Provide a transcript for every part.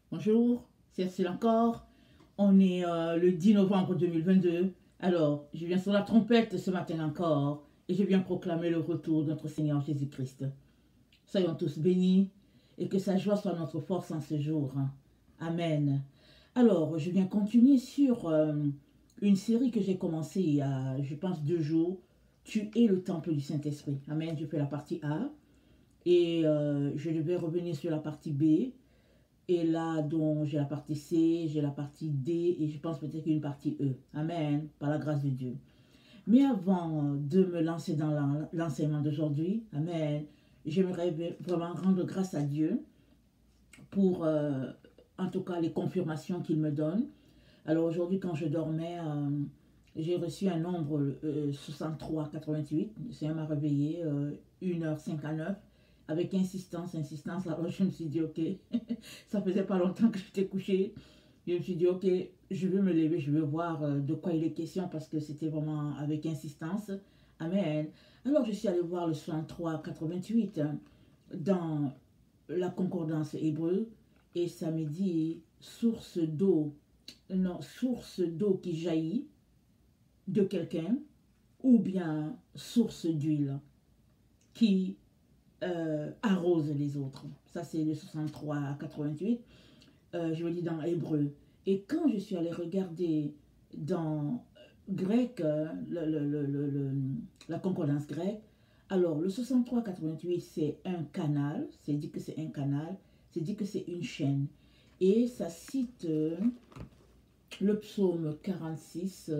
Bonjour, c'est Cécile encore. On est le 10 novembre 2022. Alors, je viens sur la trompette ce matin encore et je viens proclamer le retour de notre Seigneur Jésus-Christ. Soyons tous bénis et que sa joie soit notre force en ce jour. Amen. Alors, je viens continuer sur une série que j'ai commencée il y a, je pense, 2 jours. Tu es le temple du Saint-Esprit. Amen. Je fais la partie A et je vais revenir sur la partie B. Et là, donc, j'ai la partie C, j'ai la partie D et je pense peut-être qu'il y a une partie E. Amen, par la grâce de Dieu. Mais avant de me lancer dans l'enseignement d'aujourd'hui, Amen, j'aimerais vraiment rendre grâce à Dieu pour, en tout cas, les confirmations qu'il me donne. Alors aujourd'hui, quand je dormais, j'ai reçu un nombre 6388. Le Seigneur m'a réveillé 1h59 avec insistance. Alors je me suis dit, ok, ça faisait pas longtemps que j'étais couchée. Je me suis dit, ok, je vais me lever, je vais voir de quoi il est question parce que c'était vraiment avec insistance. Amen. Alors je suis allée voir le 6388 dans la concordance hébreu et ça me dit source d'eau, non, source d'eau qui jaillit de quelqu'un ou bien source d'huile qui arrose les autres. Ça, c'est le 63 à 88. Je le dis dans hébreu. Et quand je suis allée regarder dans grec, la concordance grecque, alors le 63-88, c'est un canal. C'est dit que c'est un canal. C'est dit que c'est une chaîne. Et ça cite le psaume 46,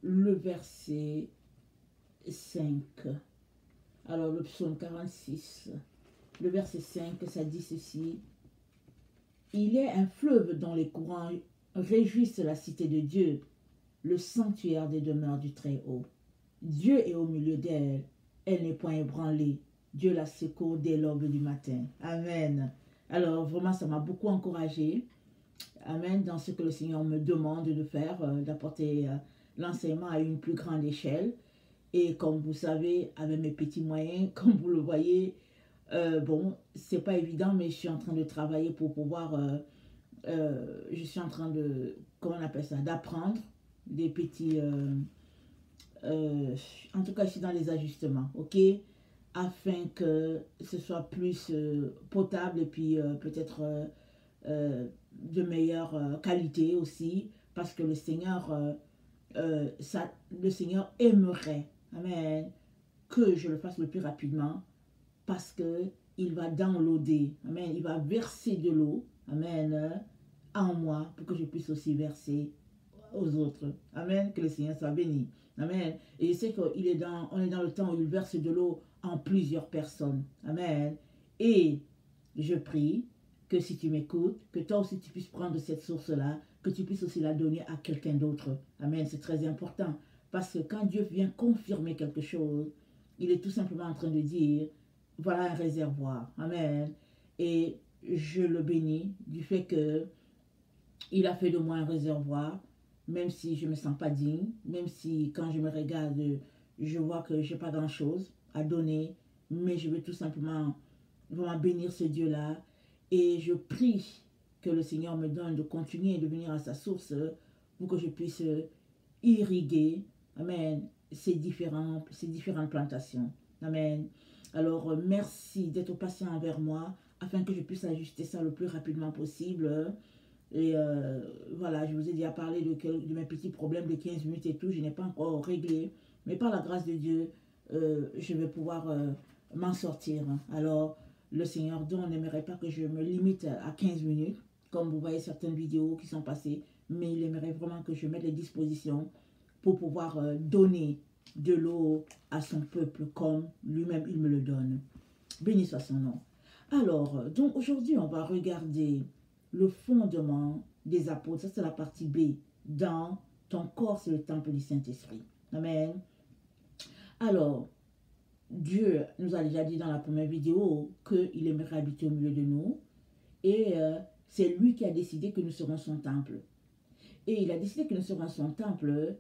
le verset 5. Alors, le psaume 46, le verset 5, ça dit ceci. Il est un fleuve dont les courants réjouissent la cité de Dieu, le sanctuaire des demeures du Très-Haut. Dieu est au milieu d'elle, elle n'est point ébranlée. Dieu la secourt dès l'aube du matin. Amen. Alors, vraiment, ça m'a beaucoup encouragée. Amen. Dans ce que le Seigneur me demande de faire, d'apporter l'enseignement à une plus grande échelle. Et comme vous savez, avec mes petits moyens, comme vous le voyez, bon, c'est pas évident, mais je suis en train de travailler pour pouvoir, je suis en train de, comment on appelle ça, d'apprendre des petits, en tout cas, je suis dans les ajustements, ok, afin que ce soit plus potable et puis peut-être de meilleure qualité aussi, parce que le Seigneur, le Seigneur aimerait, amen, que je le fasse le plus rapidement parce que il va downloader, amen, il va verser de l'eau, amen, en moi pour que je puisse aussi verser aux autres. Amen, que le Seigneur soit béni. Amen. Et je sais qu'on est dans le temps où il verse de l'eau en plusieurs personnes. Amen. Et je prie que si tu m'écoutes, que toi aussi tu puisses prendre cette source-là, que tu puisses aussi la donner à quelqu'un d'autre. Amen. C'est très important. Parce que quand Dieu vient confirmer quelque chose, il est tout simplement en train de dire, voilà un réservoir. Amen. Et je le bénis du fait que il a fait de moi un réservoir, même si je ne me sens pas digne, même si quand je me regarde, je vois que je n'ai pas grand-chose à donner, mais je veux tout simplement vraiment bénir ce Dieu-là. Et je prie que le Seigneur me donne de continuer de venir à sa source pour que je puisse irriguer, amen, ces différentes plantations. Amen. Alors, merci d'être patient envers moi afin que je puisse ajuster ça le plus rapidement possible. Et voilà, je vous ai déjà parlé de mes petits problèmes de 15 minutes et tout. Je n'ai pas encore réglé. Mais par la grâce de Dieu, je vais pouvoir m'en sortir. Alors, le Seigneur, on n'aimerait pas que je me limite à 15 minutes, comme vous voyez certaines vidéos qui sont passées. Mais il aimerait vraiment que je mette les dispositions pour pouvoir donner de l'eau à son peuple comme lui-même il me le donne. Béni soit son nom. Alors, donc aujourd'hui, on va regarder le fondement des apôtres. Ça, c'est la partie B. Dans ton corps, c'est le temple du Saint-Esprit. Amen. Alors, Dieu nous a déjà dit dans la première vidéo qu'il aimerait habiter au milieu de nous. Et c'est lui qui a décidé que nous serons son temple. Et il a décidé que nous serons son temple.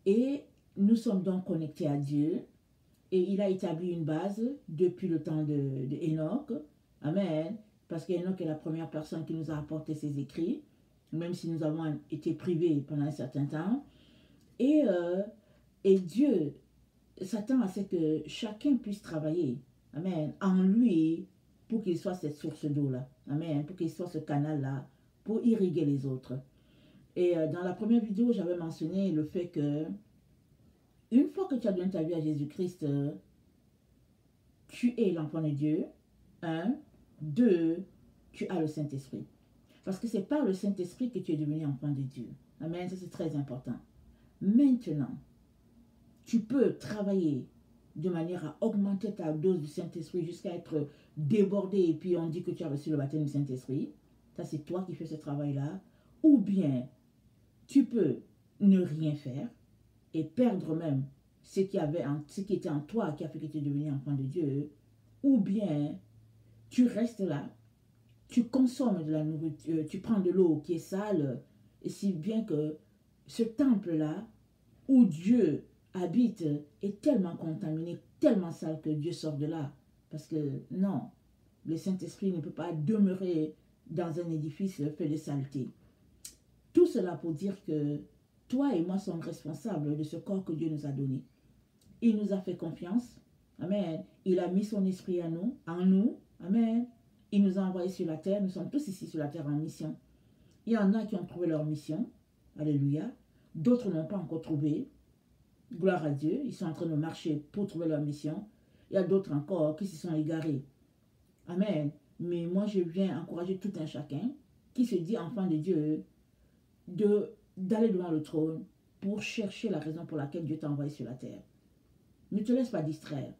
Et nous sommes donc connectés à Dieu. Et il a établi une base depuis le temps de Enoch. Amen. parce qu'Enoch est la première personne qui nous a apporté ses écrits, même si nous avons été privés pendant un certain temps. Et Dieu s'attend à ce que chacun puisse travailler, amen, en lui, pour qu'il soit cette source d'eau-là, amen, pour qu'il soit ce canal-là, pour irriguer les autres. Et dans la première vidéo, j'avais mentionné le fait que une fois que tu as donné ta vie à Jésus-Christ, tu es l'enfant de Dieu. 1, 2, tu as le Saint-Esprit. Parce que c'est par le Saint-Esprit que tu es devenu enfant de Dieu. Amen, ça c'est très important. Maintenant, tu peux travailler de manière à augmenter ta dose du Saint-Esprit jusqu'à être débordé et puis on dit que tu as reçu le baptême du Saint-Esprit. Ça c'est toi qui fais ce travail-là. Ou bien, tu peux ne rien faire et perdre même ce qui était en toi qui a fait que tu es devenu enfant de Dieu. Ou bien, tu restes là, tu consommes de la nourriture, tu prends de l'eau qui est sale, et si bien que ce temple-là, où Dieu habite, est tellement contaminé, tellement sale que Dieu sort de là. Parce que non, le Saint-Esprit ne peut pas demeurer dans un édifice fait de saleté. Tout cela pour dire que toi et moi sommes responsables de ce corps que Dieu nous a donné. Il nous a fait confiance. Amen. Il a mis son esprit en nous. Amen. Il nous a envoyés sur la terre. Nous sommes tous ici sur la terre en mission. Il y en a qui ont trouvé leur mission. Alléluia. D'autres n'ont pas encore trouvé. Gloire à Dieu. Ils sont en train de marcher pour trouver leur mission. Il y a d'autres encore qui se sont égarés. Amen. Mais moi, je viens encourager tout un chacun qui se dit enfant de Dieu d'aller devant le trône pour chercher la raison pour laquelle Dieu t'a envoyé sur la terre. Ne te laisse pas distraire.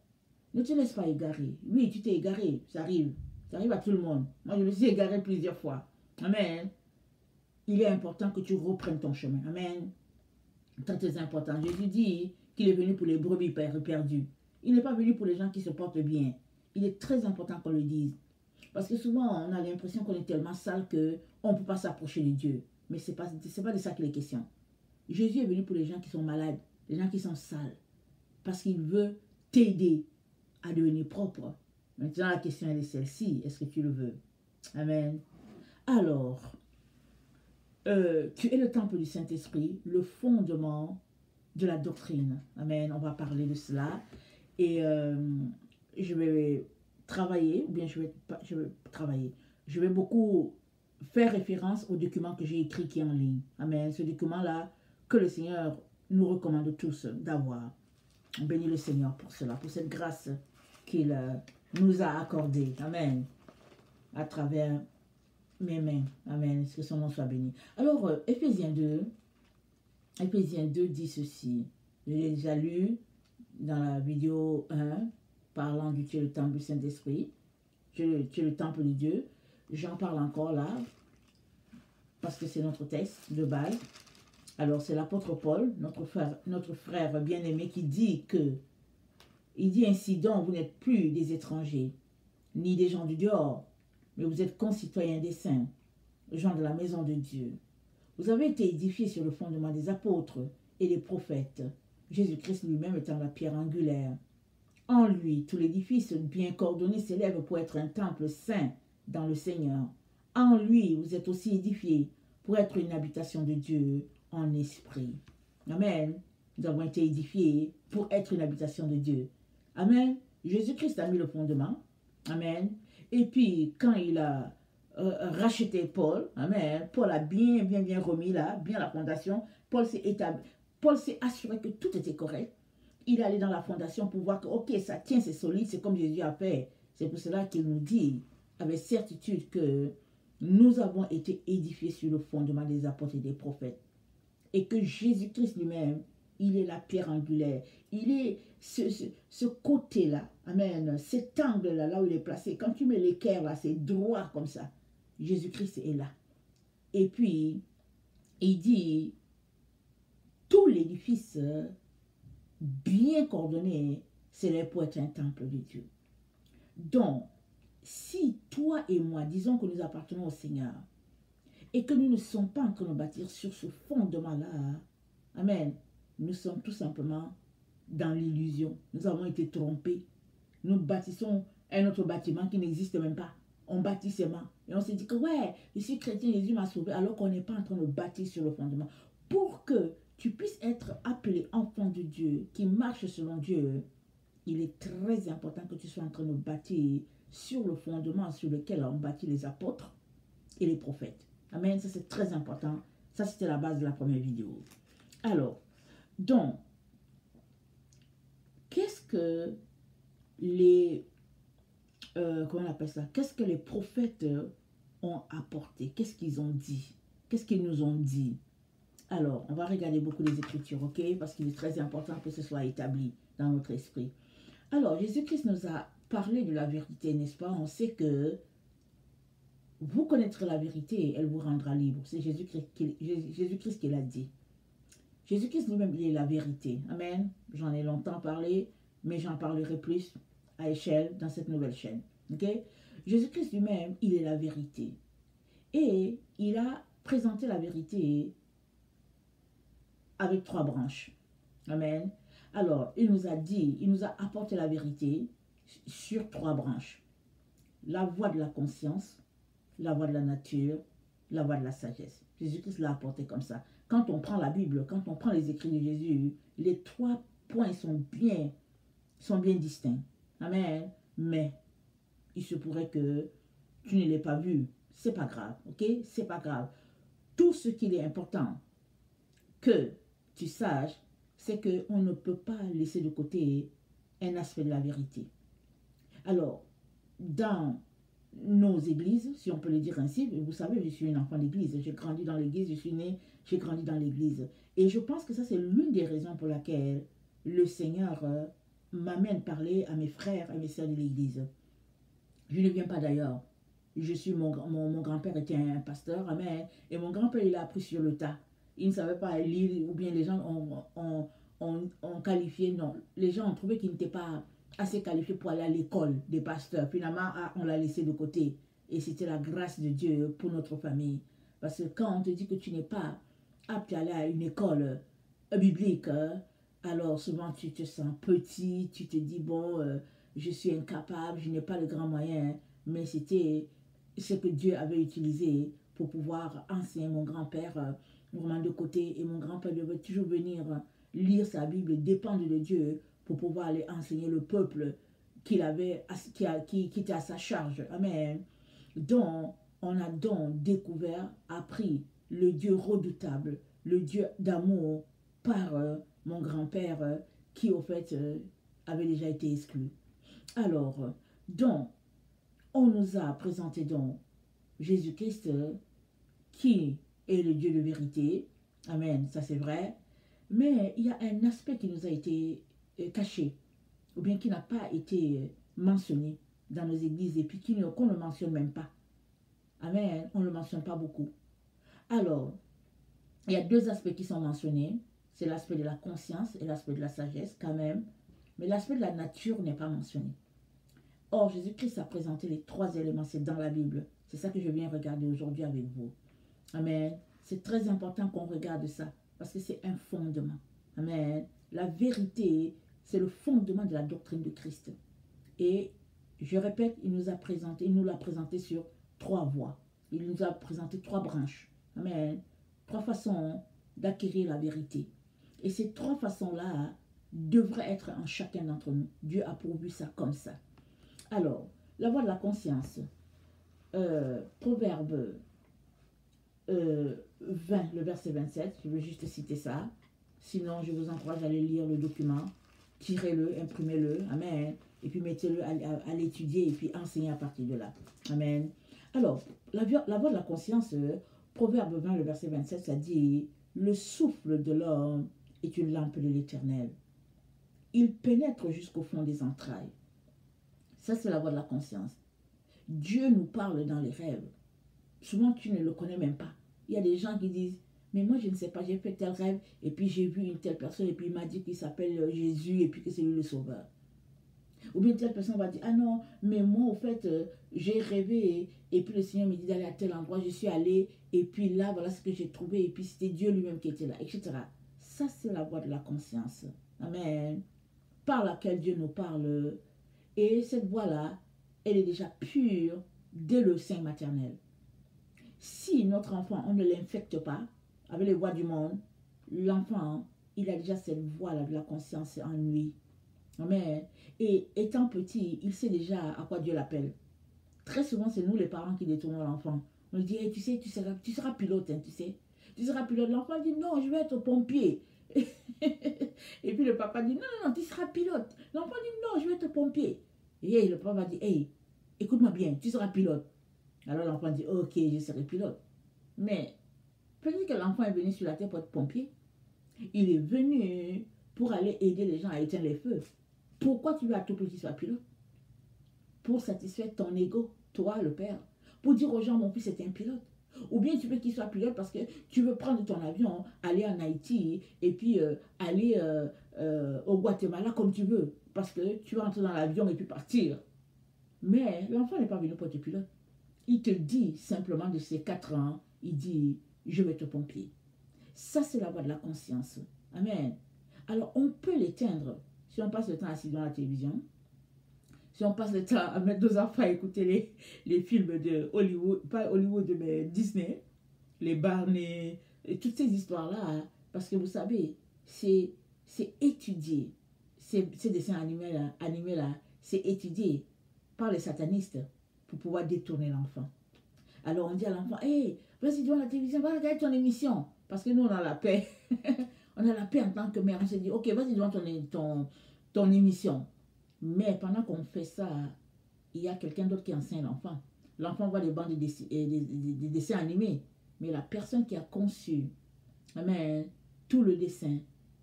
Ne te laisse pas égarer. Oui, tu t'es égaré. Ça arrive. Ça arrive à tout le monde. Moi, je me suis égaré plusieurs fois. Amen. Il est important que tu reprennes ton chemin. Amen. Très important. Jésus dit qu'il est venu pour les brebis perdues. Il n'est pas venu pour les gens qui se portent bien. Il est très important qu'on le dise. Parce que souvent, on a l'impression qu'on est tellement sale qu'on ne peut pas s'approcher de Dieu. Mais ce n'est pas de ça qu'il est question. Jésus est venu pour les gens qui sont malades, les gens qui sont sales. Parce qu'il veut t'aider à devenir propre. Maintenant, la question elle est celle-ci. Est-ce que tu le veux? Amen. Alors, tu es le temple du Saint-Esprit, le fondement de la doctrine. Amen. On va parler de cela. Et je vais travailler, ou bien je vais travailler. Je vais beaucoup faire référence au document que j'ai écrit qui est en ligne. Amen. Ce document-là que le Seigneur nous recommande tous d'avoir. On bénit le Seigneur pour cela, pour cette grâce qu'il nous a accordée. Amen. À travers mes mains. Amen. Que son nom soit béni. Alors, Éphésiens 2 dit ceci. Je l'ai déjà lu dans la vidéo 1, parlant du tu es le temple du Saint-Esprit. Tu es le temple de Dieu. J'en parle encore là, parce que c'est notre texte de base. Alors, c'est l'apôtre Paul, notre frère bien-aimé, qui dit que, il dit ainsi donc, vous n'êtes plus des étrangers, ni des gens du dehors, mais vous êtes concitoyens des saints, gens de la maison de Dieu. Vous avez été édifiés sur le fondement des apôtres et des prophètes, Jésus-Christ lui-même étant la pierre angulaire. En lui, tout l'édifice bien coordonné s'élève pour être un temple saint dans le Seigneur. En lui, vous êtes aussi édifiés pour être une habitation de Dieu en esprit. Amen. Nous avons été édifiés pour être une habitation de Dieu. Amen. Jésus-Christ a mis le fondement. Amen. Et puis, quand il a racheté Paul, amen, Paul a bien remis là, bien la fondation. Paul s'est assuré que tout était correct. Il est allé dans la fondation pour voir que, ok, ça tient, c'est solide, c'est comme Jésus a fait. C'est pour cela qu'il nous dit avec certitude que nous avons été édifiés sur le fondement des apôtres et des prophètes. Et que Jésus-Christ lui-même, il est la pierre angulaire. Il est ce côté-là, amen, cet angle-là, là où il est placé. Quand tu mets l'équerre là, c'est droit comme ça. Jésus-Christ est là. Et puis, il dit, tout l'édifice bien coordonné, c'est là pour être un temple de Dieu. Donc, si toi et moi, disons que nous appartenons au Seigneur, et que nous ne sommes pas en train de bâtir sur ce fondement-là, amen, nous sommes tout simplement dans l'illusion. Nous avons été trompés. Nous bâtissons un autre bâtiment qui n'existe même pas. on bâtit ses mains. Et on se dit que ouais, je suis chrétien, Jésus m'a sauvé, alors qu'on n'est pas en train de bâtir sur le fondement. Pour que tu puisses être appelé enfant de Dieu, qui marche selon Dieu, il est très important que tu sois en train de bâtir sur le fondement sur lequel ont bâti les apôtres et les prophètes. Amen, ça c'est très important. Ça c'était la base de la première vidéo. Alors, donc, qu'est-ce que les... comment on appelle ça? Qu'est-ce que les prophètes ont apporté? Qu'est-ce qu'ils ont dit? Qu'est-ce qu'ils nous ont dit? Alors, on va regarder beaucoup les Écritures, ok? Parce qu'il est très important que ce soit établi dans notre esprit. Alors, Jésus-Christ nous a parlé de la vérité, n'est-ce pas? On sait que vous connaîtrez la vérité et elle vous rendra libre. C'est Jésus-Christ qui l'a dit. Jésus-Christ lui-même, il est la vérité. Amen. J'en ai longtemps parlé, mais j'en parlerai plus à échelle dans cette nouvelle chaîne. Ok? Jésus-Christ lui-même, il est la vérité. Et il a présenté la vérité avec 3 branches. Amen. Alors, il nous a dit, il nous a apporté la vérité sur 3 branches. La voie de la conscience, la voie de la nature, la voie de la sagesse. Jésus-Christ l'a apporté comme ça. Quand on prend la Bible, quand on prend les écrits de Jésus, les 3 points sont bien distincts. Amen. Mais il se pourrait que tu ne l'aies pas vu. C'est pas grave, ok? C'est pas grave. Tout ce qu'il est important que tu saches, c'est qu'on ne peut pas laisser de côté un aspect de la vérité. Alors, dans nos églises, si on peut le dire ainsi, vous savez, je suis une enfant d'église, j'ai grandi dans l'église, je suis née, j'ai grandi dans l'église. Et je pense que ça, c'est l'une des raisons pour laquelle le Seigneur m'amène parler à mes frères et mes sœurs de l'église. Je ne viens pas d'ailleurs. Mon grand-père était un pasteur, amen, et mon grand-père, il a appris sur le tas. Il ne savait pas lire, ou bien les gens ont qualifié, non, les gens ont trouvé qu'il n'était pas assez qualifié pour aller à l'école des pasteurs. Finalement, on l'a laissé de côté. Et c'était la grâce de Dieu pour notre famille. Parce que quand on te dit que tu n'es pas apte à aller à une école biblique, alors souvent tu te sens petit, tu te dis, bon, je suis incapable, je n'ai pas le grand moyen. Mais c'était ce que Dieu avait utilisé pour pouvoir enseigner mon grand-père vraiment de côté. Et mon grand-père devait toujours venir lire sa Bible et dépendre de Dieu pour pouvoir aller enseigner le peuple qui était à sa charge. Amen. Donc, on a donc découvert, appris le Dieu redoutable, le Dieu d'amour par mon grand-père qui, au fait, avait déjà été exclu. Alors, donc, on nous a présenté donc Jésus-Christ qui est le Dieu de vérité. Amen, ça c'est vrai. Mais il y a un aspect qui nous a été caché, ou bien qui n'a pas été mentionné dans nos églises, et puis qu'on ne mentionne même pas. Amen, on ne le mentionne pas beaucoup. Alors, il y a 2 aspects qui sont mentionnés. C'est l'aspect de la conscience et l'aspect de la sagesse quand même. Mais l'aspect de la nature n'est pas mentionné. Or, Jésus-Christ a présenté les 3 éléments, c'est dans la Bible. C'est ça que je viens regarder aujourd'hui avec vous. Amen. C'est très important qu'on regarde ça, parce que c'est un fondement. Amen. La vérité, c'est le fondement de la doctrine de Christ. Et je répète, il nous l'a présenté sur 3 voies. Il nous a présenté 3 branches. Amen. 3 façons d'acquérir la vérité. Et ces 3 façons-là devraient être en chacun d'entre nous. Dieu a pourvu ça comme ça. Alors, la voie de la conscience. Proverbe 20, le verset 27. Je vais juste citer ça. Sinon, je vous encourage à aller lire le document. Tirez-le, imprimez-le. Amen. Et puis mettez-le à l'étudier et puis enseigner à partir de là. Amen. Alors, la voie de la conscience, Proverbe 20, le verset 27, ça dit « Le souffle de l'homme est une lampe de l'Éternel. Il pénètre jusqu'au fond des entrailles. » Ça, c'est la voie de la conscience. Dieu nous parle dans les rêves. Souvent, tu ne le connais même pas. Il y a des gens qui disent, mais moi, je ne sais pas, j'ai fait tel rêve, et puis j'ai vu une telle personne, et puis il m'a dit qu'il s'appelle Jésus, et puis que c'est lui le sauveur. Ou bien telle personne va dire, ah non, mais moi, au fait, j'ai rêvé, et puis le Seigneur me dit d'aller à tel endroit, je suis allé, et puis là, voilà ce que j'ai trouvé, et puis c'était Dieu lui-même qui était là, etc. Ça, c'est la voie de la conscience. Amen. Par laquelle Dieu nous parle. Et cette voie-là, elle est déjà pure dès le sein maternel. Si notre enfant, on ne l'infecte pas avec les voix du monde, l'enfant, il a déjà cette voix-là de la conscience en lui. Amen. Et étant petit, il sait déjà à quoi Dieu l'appelle. Très souvent, c'est nous les parents qui détournons l'enfant. On lui dit, hey, tu sais, tu seras pilote, hein, tu sais. Tu seras pilote. L'enfant dit, non, je vais être pompier. Et puis le papa dit, non, non, non, tu seras pilote. L'enfant dit, non, je vais être pompier. Et le papa dit, hey, écoute-moi bien, tu seras pilote. Alors l'enfant dit, ok, je serai pilote. Mais peut-être que l'enfant est venu sur la terre pour être pompier. Il est venu pour aller aider les gens à éteindre les feux. Pourquoi tu veux à tout prix qu'il soit pilote? Pour satisfaire ton ego, toi le père. Pour dire aux gens, mon fils est un pilote. Ou bien tu veux qu'il soit pilote parce que tu veux prendre ton avion, aller en Haïti et puis aller au Guatemala comme tu veux. Parce que tu vas entrer dans l'avion et puis partir. Mais l'enfant n'est pas venu pour être pilote. Il te dit simplement de ses 4 ans, il dit, je vais être pompier. Ça, c'est la voix de la conscience. Amen. Alors, on peut l'éteindre si on passe le temps assis devant la télévision, si on passe le temps à mettre nos enfants à écouter les films de Hollywood, pas Hollywood, mais Disney, les Barney, et toutes ces histoires-là, hein, parce que vous savez, c'est étudié. Ces dessins animés là, c'est étudié par les satanistes pour pouvoir détourner l'enfant. Alors on dit à l'enfant, hey, vas-y devant la télévision, va regarder ton émission. Parce que nous, on a la paix. On a la paix en tant que mère. On se dit, ok, vas-y devant ton émission. Mais pendant qu'on fait ça, il y a quelqu'un d'autre qui enseigne l'enfant. L'enfant voit des bandes des dessins animés. Mais la personne qui a conçu, amen, tout le dessin,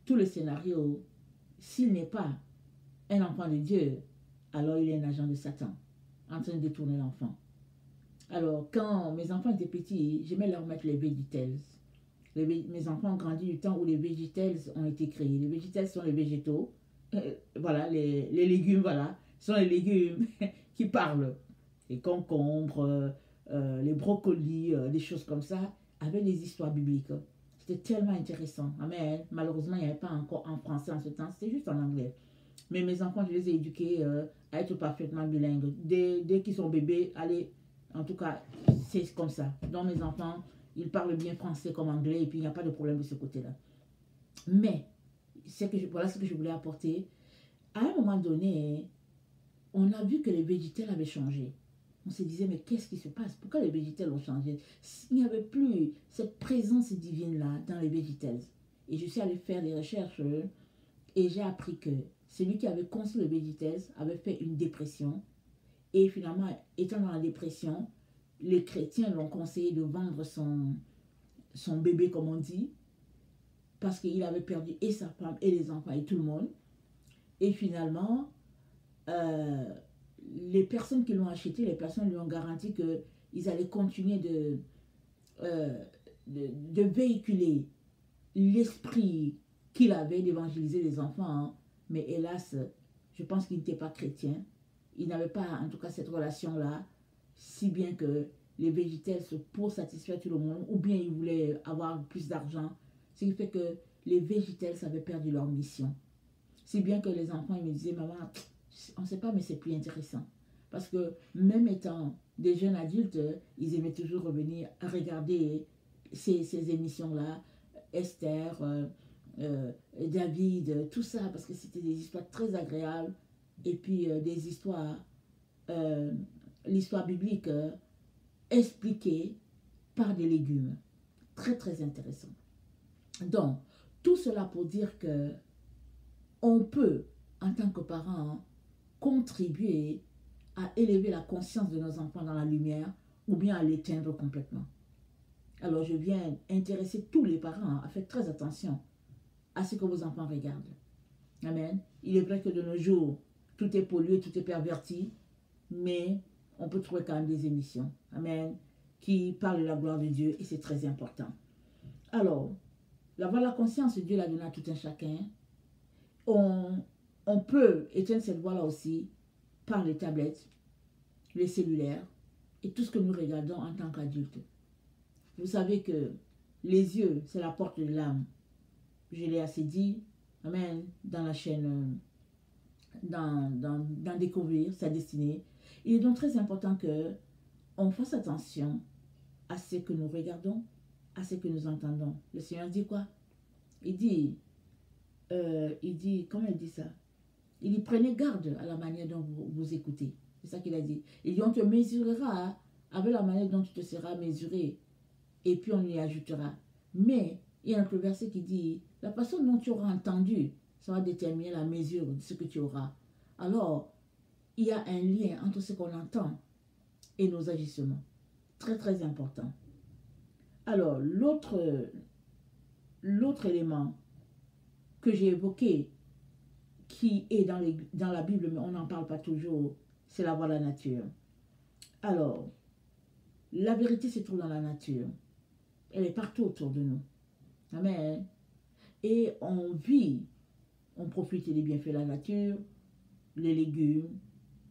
tout le scénario, s'il n'est pas un enfant de Dieu, alors il est un agent de Satan, en train de détourner l'enfant. Alors, quand mes enfants étaient petits, j'aimais leur mettre les VeggieTales. Mes enfants ont grandi du temps où les VeggieTales ont été créés. Les VeggieTales sont les végétaux. Voilà, les légumes, voilà. Ce sont les légumes qui parlent. Les concombres, les brocolis, des choses comme ça, avec des histoires bibliques. C'était tellement intéressant. Amen. Malheureusement, il n'y avait pas encore en français en ce temps. C'était juste en anglais. Mais mes enfants, je les ai éduqués à être parfaitement bilingues. Dès qu'ils sont bébés, allez, en tout cas, c'est comme ça. Donc mes enfants, ils parlent bien français comme anglais et puis il n'y a pas de problème de ce côté-là. Mais, voilà ce que je voulais apporter. À un moment donné, on a vu que les végétales avaient changé. On se disait, mais qu'est-ce qui se passe? Pourquoi les végétales ont changé? Il n'y avait plus cette présence divine-là dans les végétales. Et je suis allée faire des recherches et j'ai appris que celui qui avait conçu les végétales avait fait une dépression. Et finalement, étant dans la dépression, les chrétiens l'ont conseillé de vendre son bébé, comme on dit, parce qu'il avait perdu et sa femme et les enfants et tout le monde. Et finalement, les personnes qui l'ont acheté, les personnes lui ont garanti qu'ils allaient continuer de véhiculer l'esprit qu'il avait d'évangéliser les enfants. Hein. Mais hélas, je pense qu'il n'était pas chrétien. Il n'avait pas, en tout cas, cette relation-là, si bien que les végétales, pour satisfaire tout le monde, ou bien ils voulaient avoir plus d'argent, ce qui fait que les végétales avaient perdu leur mission. Si bien que les enfants, ils me disaient, maman, on ne sait pas, mais c'est plus intéressant. Parce que même étant des jeunes adultes, ils aimaient toujours revenir à regarder ces émissions-là, Esther, David, tout ça, parce que c'était des histoires très agréables. Et puis des histoires, l'histoire biblique expliquée par des légumes. Très, très intéressant. Donc, tout cela pour dire que on peut, en tant que parents, contribuer à élever la conscience de nos enfants dans la lumière ou bien à l'éteindre complètement. Alors, je viens intéresser tous les parents à faire très attention à ce que vos enfants regardent. Amen. Il est vrai que de nos jours, tout est pollué, tout est perverti, mais on peut trouver quand même des émissions, amen, qui parlent de la gloire de Dieu et c'est très important. Alors, l'avoir la conscience, Dieu l'a donné à tout un chacun. On peut éteindre cette voie-là aussi par les tablettes, les cellulaires et tout ce que nous regardons en tant qu'adultes. Vous savez que les yeux, c'est la porte de l'âme. Je l'ai assez dit, amen, dans la chaîne, dans Découvrir sa destinée. Il est donc très important que on fasse attention à ce que nous regardons, à ce que nous entendons. Le Seigneur dit quoi? Il dit, comment il dit ça? Il dit, prenez garde à la manière dont vous écoutez. C'est ça qu'il a dit. Il dit, on te mesurera avec la manière dont tu te seras mesuré. Et puis on y ajoutera. Mais il y a un autre verset qui dit, la façon dont tu auras entendu, ça va déterminer la mesure de ce que tu auras. Alors, il y a un lien entre ce qu'on entend et nos agissements. Très, très important. Alors, l'autre élément que j'ai évoqué, qui est dans la Bible, mais on n'en parle pas toujours, c'est la voie de la nature. Alors, la vérité se trouve dans la nature. Elle est partout autour de nous. Amen. Et on vit, on profite des bienfaits de la nature, les légumes,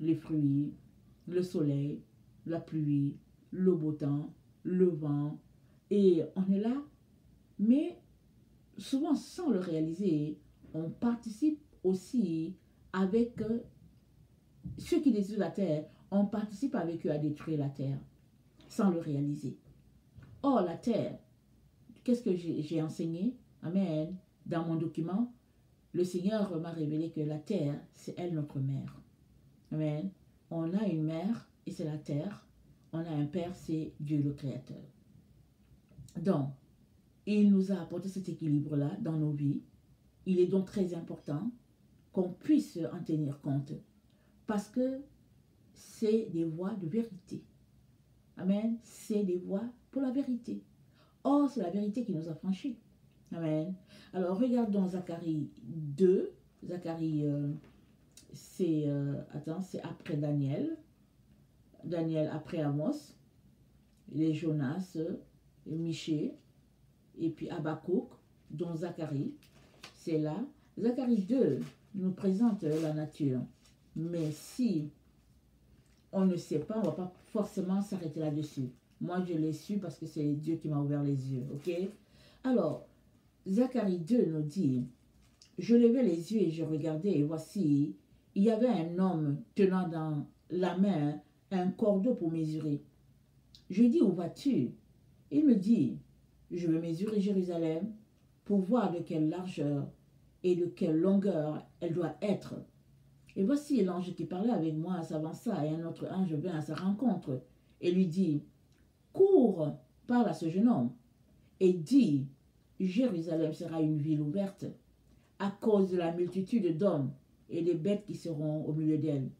les fruits, le soleil, la pluie, le beau temps, le vent. Et on est là, mais souvent sans le réaliser, on participe aussi avec ceux qui détruisent la terre, on participe avec eux à détruire la terre, sans le réaliser. Or, la terre, qu'est-ce que j'ai enseigné? Amen. Dans mon document, le Seigneur m'a révélé que la terre, c'est elle notre mère. Amen. On a une mère, et c'est la terre. On a un père, c'est Dieu le Créateur. Donc, il nous a apporté cet équilibre-là dans nos vies. Il est donc très important qu'on puisse en tenir compte. Parce que c'est des voies de vérité. Amen. C'est des voies pour la vérité. Or, c'est la vérité qui nous a franchis. Amen. Alors, regardons Zacharie 2. Zacharie, c'est après Daniel. Daniel après Amos. Les Jonas, Michée, et puis Habakkuk, dont Zacharie. C'est là. Zacharie 2 nous présente la nature. Mais si on ne sait pas, on ne va pas forcément s'arrêter là-dessus. Moi, je l'ai su parce que c'est Dieu qui m'a ouvert les yeux. Ok? Alors, Zacharie 2 nous dit, je levai les yeux et je regardais, et voici, il y avait un homme tenant dans la main un cordeau pour mesurer. Je dis, où vas-tu? Il me dit, je veux mesurer Jérusalem pour voir de quelle largeur et de quelle longueur elle doit être. Et voici l'ange qui parlait avec moi s'avança, et un autre ange vint à sa rencontre et lui dit, cours, parle à ce jeune homme et dis, Jérusalem sera une ville ouverte à cause de la multitude d'hommes et des bêtes qui seront au milieu d'elle.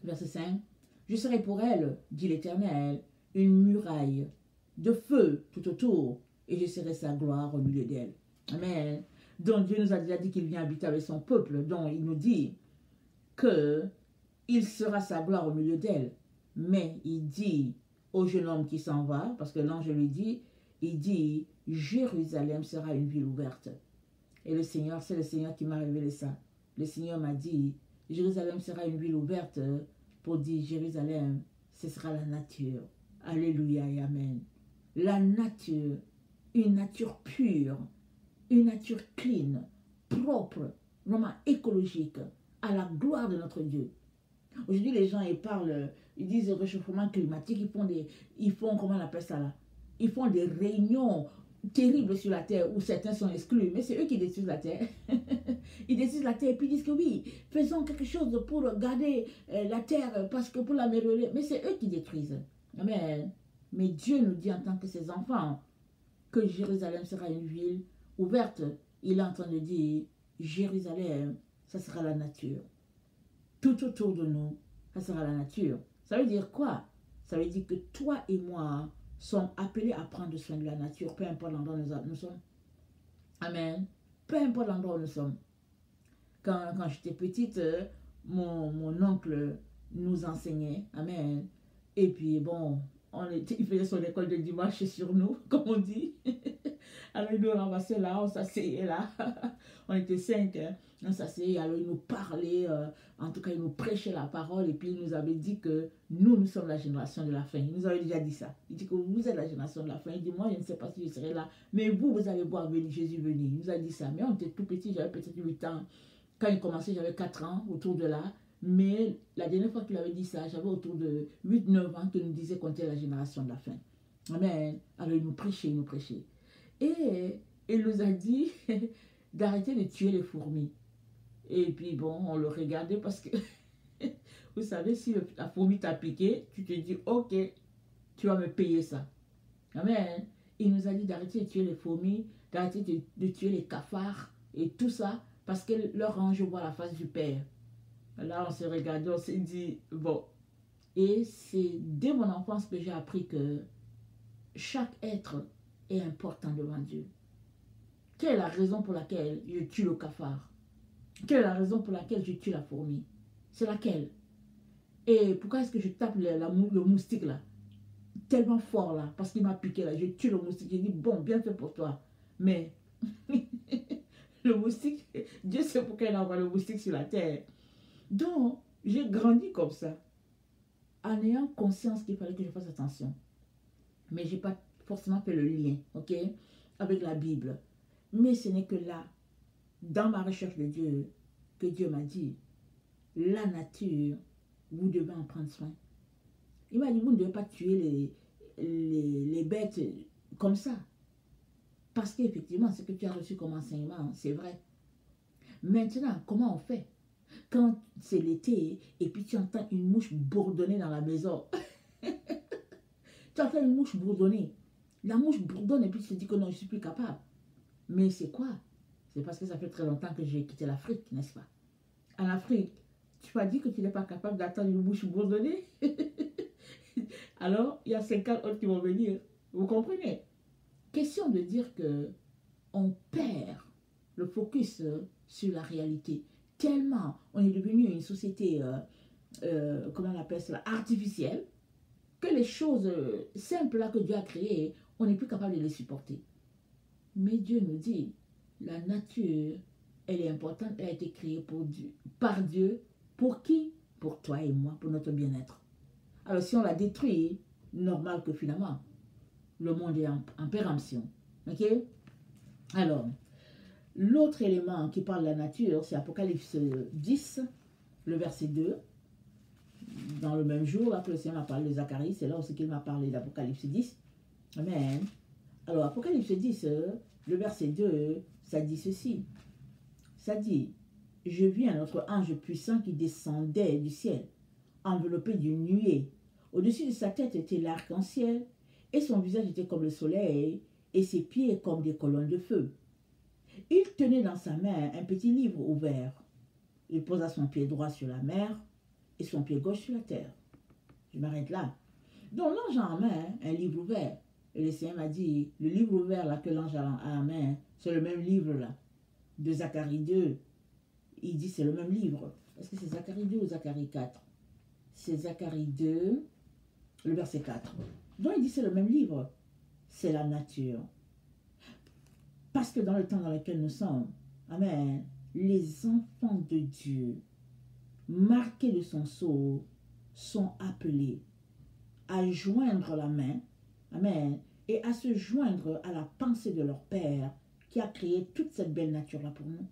Verset 5. Je serai pour elle, dit l'Éternel, une muraille de feu tout autour, et je serai sa gloire au milieu d'elle. Amen. Donc Dieu nous a déjà dit qu'il vient habiter avec son peuple. Donc il nous dit qu'il sera sa gloire au milieu d'elle. Mais il dit au jeune homme qui s'en va, parce que l'ange lui dit, il dit, Jérusalem sera une ville ouverte. Et le Seigneur, c'est le Seigneur qui m'a révélé ça. Le Seigneur m'a dit, Jérusalem sera une ville ouverte pour dire, Jérusalem, ce sera la nature. Alléluia et Amen. La nature, une nature pure, une nature clean, propre, vraiment écologique, à la gloire de notre Dieu. Aujourd'hui, les gens, ils parlent, ils disent réchauffement climatique, ils font comment on appelle ça là? Ils font des réunions terribles sur la terre où certains sont exclus, mais c'est eux qui détruisent la terre. Ils détruisent la terre et puis ils disent que oui, faisons quelque chose pour garder la terre parce que pour l'améliorer, mais c'est eux qui détruisent. Amen. Mais Dieu nous dit en tant que ses enfants que Jérusalem sera une ville ouverte. Il est en train de dire, Jérusalem, ça sera la nature. Tout autour de nous, ça sera la nature. Ça veut dire quoi? Ça veut dire que toi et moi sommes appelés à prendre soin de la nature, peu importe l'endroit où nous sommes. Amen. Peu importe l'endroit où nous sommes. Quand j'étais petite, mon oncle nous enseignait. Amen. Et puis bon, il faisait son école de dimanche sur nous, comme on dit. Alors il nous ramassait là, on s'asseyait là. On était 5, hein. On s'asseyait, alors il nous parlait, en tout cas il nous prêchait la parole. Et puis il nous avait dit que nous sommes la génération de la fin. Il nous avait déjà dit ça. Il dit que vous êtes la génération de la fin. Il dit, moi je ne sais pas si je serai là, mais vous allez voir Jésus venir. Il nous a dit ça. Mais on était tout petit, j'avais peut-être 8 ans. Quand il commençait, j'avais 4 ans, autour de là. Mais la dernière fois qu'il avait dit ça, j'avais autour de 8 9 ans qu'il nous disait qu'on était la génération de la fin. Amen. Alors il nous prêchait, il nous prêchait. Et il nous a dit d'arrêter de tuer les fourmis. Et puis bon, on le regardait parce que, vous savez, si la fourmi t'a piqué, tu te dis, ok, tu vas me payer ça. Amen. Il nous a dit d'arrêter de tuer les fourmis, d'arrêter de tuer les cafards et tout ça, parce que leur ange voit la face du Père. Là, on s'est regardé, on s'est dit, bon. Et c'est dès mon enfance que j'ai appris que chaque être est important devant Dieu. Quelle est la raison pour laquelle je tue le cafard? Quelle est la raison pour laquelle je tue la fourmi? C'est laquelle? Et pourquoi est-ce que je tape le moustique là? Tellement fort là, parce qu'il m'a piqué là. Je tue le moustique. J'ai dit, bon, bien fait pour toi. Mais le moustique, Dieu sait pourquoi il envoie le moustique sur la terre. Donc, j'ai grandi comme ça, en ayant conscience qu'il fallait que je fasse attention. Mais je n'ai pas forcément fait le lien, ok, avec la Bible. Mais ce n'est que là, dans ma recherche de Dieu, que Dieu m'a dit, la nature, vous devez en prendre soin. Il m'a dit, vous ne devez pas tuer les bêtes comme ça. Parce qu'effectivement, ce que tu as reçu comme enseignement, c'est vrai. Maintenant, comment on fait? Quand c'est l'été et puis tu entends une mouche bourdonner dans la maison. Tu entends une mouche bourdonner. La mouche bourdonne et puis tu te dis que non, je ne suis plus capable. Mais c'est quoi? C'est parce que ça fait très longtemps que j'ai quitté l'Afrique, n'est-ce pas? En Afrique, tu m'as dit que tu n'es pas capable d'attendre une mouche bourdonner. Alors, il y a 50 autres qui vont venir. Vous comprenez? Question de dire que on perd le focus sur la réalité. Tellement on est devenu une société, comment on appelle cela, artificielle, que les choses simples là que Dieu a créées, on n'est plus capable de les supporter. Mais Dieu nous dit, la nature, elle est importante, elle a été créée pour Dieu, par Dieu. Pour qui? Pour toi et moi, pour notre bien-être. Alors si on la détruit, normal que finalement, le monde est en péremption. Ok? Alors, l'autre élément qui parle de la nature, c'est Apocalypse 10, le verset 2. Dans le même jour, là que le Seigneur m'a parlé de Zacharie, c'est là aussi qu'il m'a parlé d'Apocalypse 10. Amen. Alors, Apocalypse 10, le verset 2, ça dit ceci. Ça dit, je vis un autre ange puissant qui descendait du ciel, enveloppé d'une nuée. Au-dessus de sa tête était l'arc-en-ciel, et son visage était comme le soleil, et ses pieds comme des colonnes de feu. Il tenait dans sa main un petit livre ouvert. Il posa son pied droit sur la mer et son pied gauche sur la terre. Je m'arrête là. Donc l'ange a en main un livre ouvert. Et le Seigneur m'a dit, le livre ouvert là que l'ange a en main, c'est le même livre là, de Zacharie 2. Il dit c'est le même livre. Est-ce que c'est Zacharie 2 ou Zacharie 4? C'est Zacharie 2, le verset 4. Donc il dit c'est le même livre. C'est la nature. Parce que dans le temps dans lequel nous sommes, amen, les enfants de Dieu, marqués de son sceau, sont appelés à joindre la main, amen, et à se joindre à la pensée de leur Père qui a créé toute cette belle nature-là pour nous,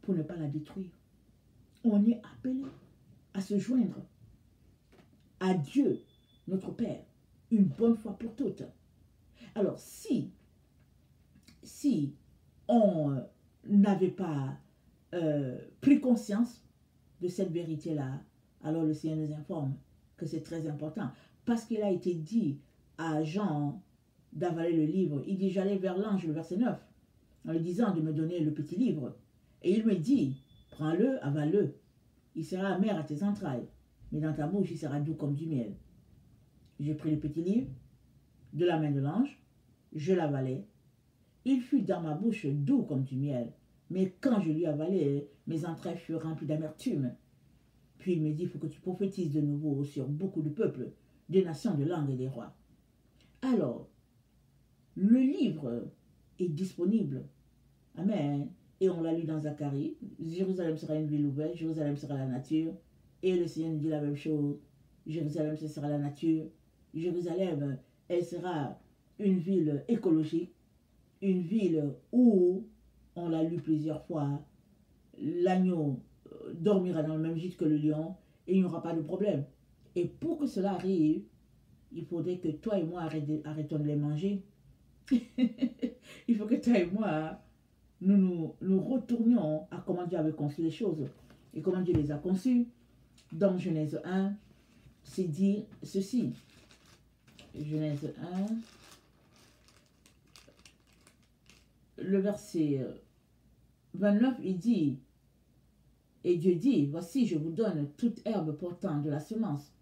pour ne pas la détruire. On est appelé à se joindre à Dieu, notre Père, une bonne fois pour toutes. Alors, si on n'avait pas pris conscience de cette vérité-là, alors le Seigneur nous informe que c'est très important. Parce qu'il a été dit à Jean d'avaler le livre. Il dit, j'allais vers l'ange, le verset 9, en lui disant de me donner le petit livre. Et il me dit, prends-le, avale-le. Il sera amer à tes entrailles, mais dans ta bouche, il sera doux comme du miel. J'ai pris le petit livre de la main de l'ange, je l'avalai. Il fut dans ma bouche doux comme du miel, mais quand je lui avalai, mes entrailles furent remplies d'amertume. Puis il me dit, il faut que tu prophétises de nouveau sur beaucoup de peuples, des nations, de langues et des rois. Alors, le livre est disponible. Amen. Et on l'a lu dans Zacharie. Jérusalem sera une ville ouverte, Jérusalem sera la nature. Et le Seigneur nous dit la même chose. Jérusalem, ce sera la nature. Jérusalem, elle sera une ville écologique. Une ville où, on l'a lu plusieurs fois, l'agneau dormira dans le même gîte que le lion et il n'y aura pas de problème. Et pour que cela arrive, il faudrait que toi et moi arrêtons de les manger. Il faut que toi et moi, nous retournions à comment Dieu avait conçu les choses et comment Dieu les a conçues. Dans Genèse 1, c'est dit ceci. Genèse 1, le verset 29, il dit, et Dieu dit, voici, je vous donne toute herbe portant de la semence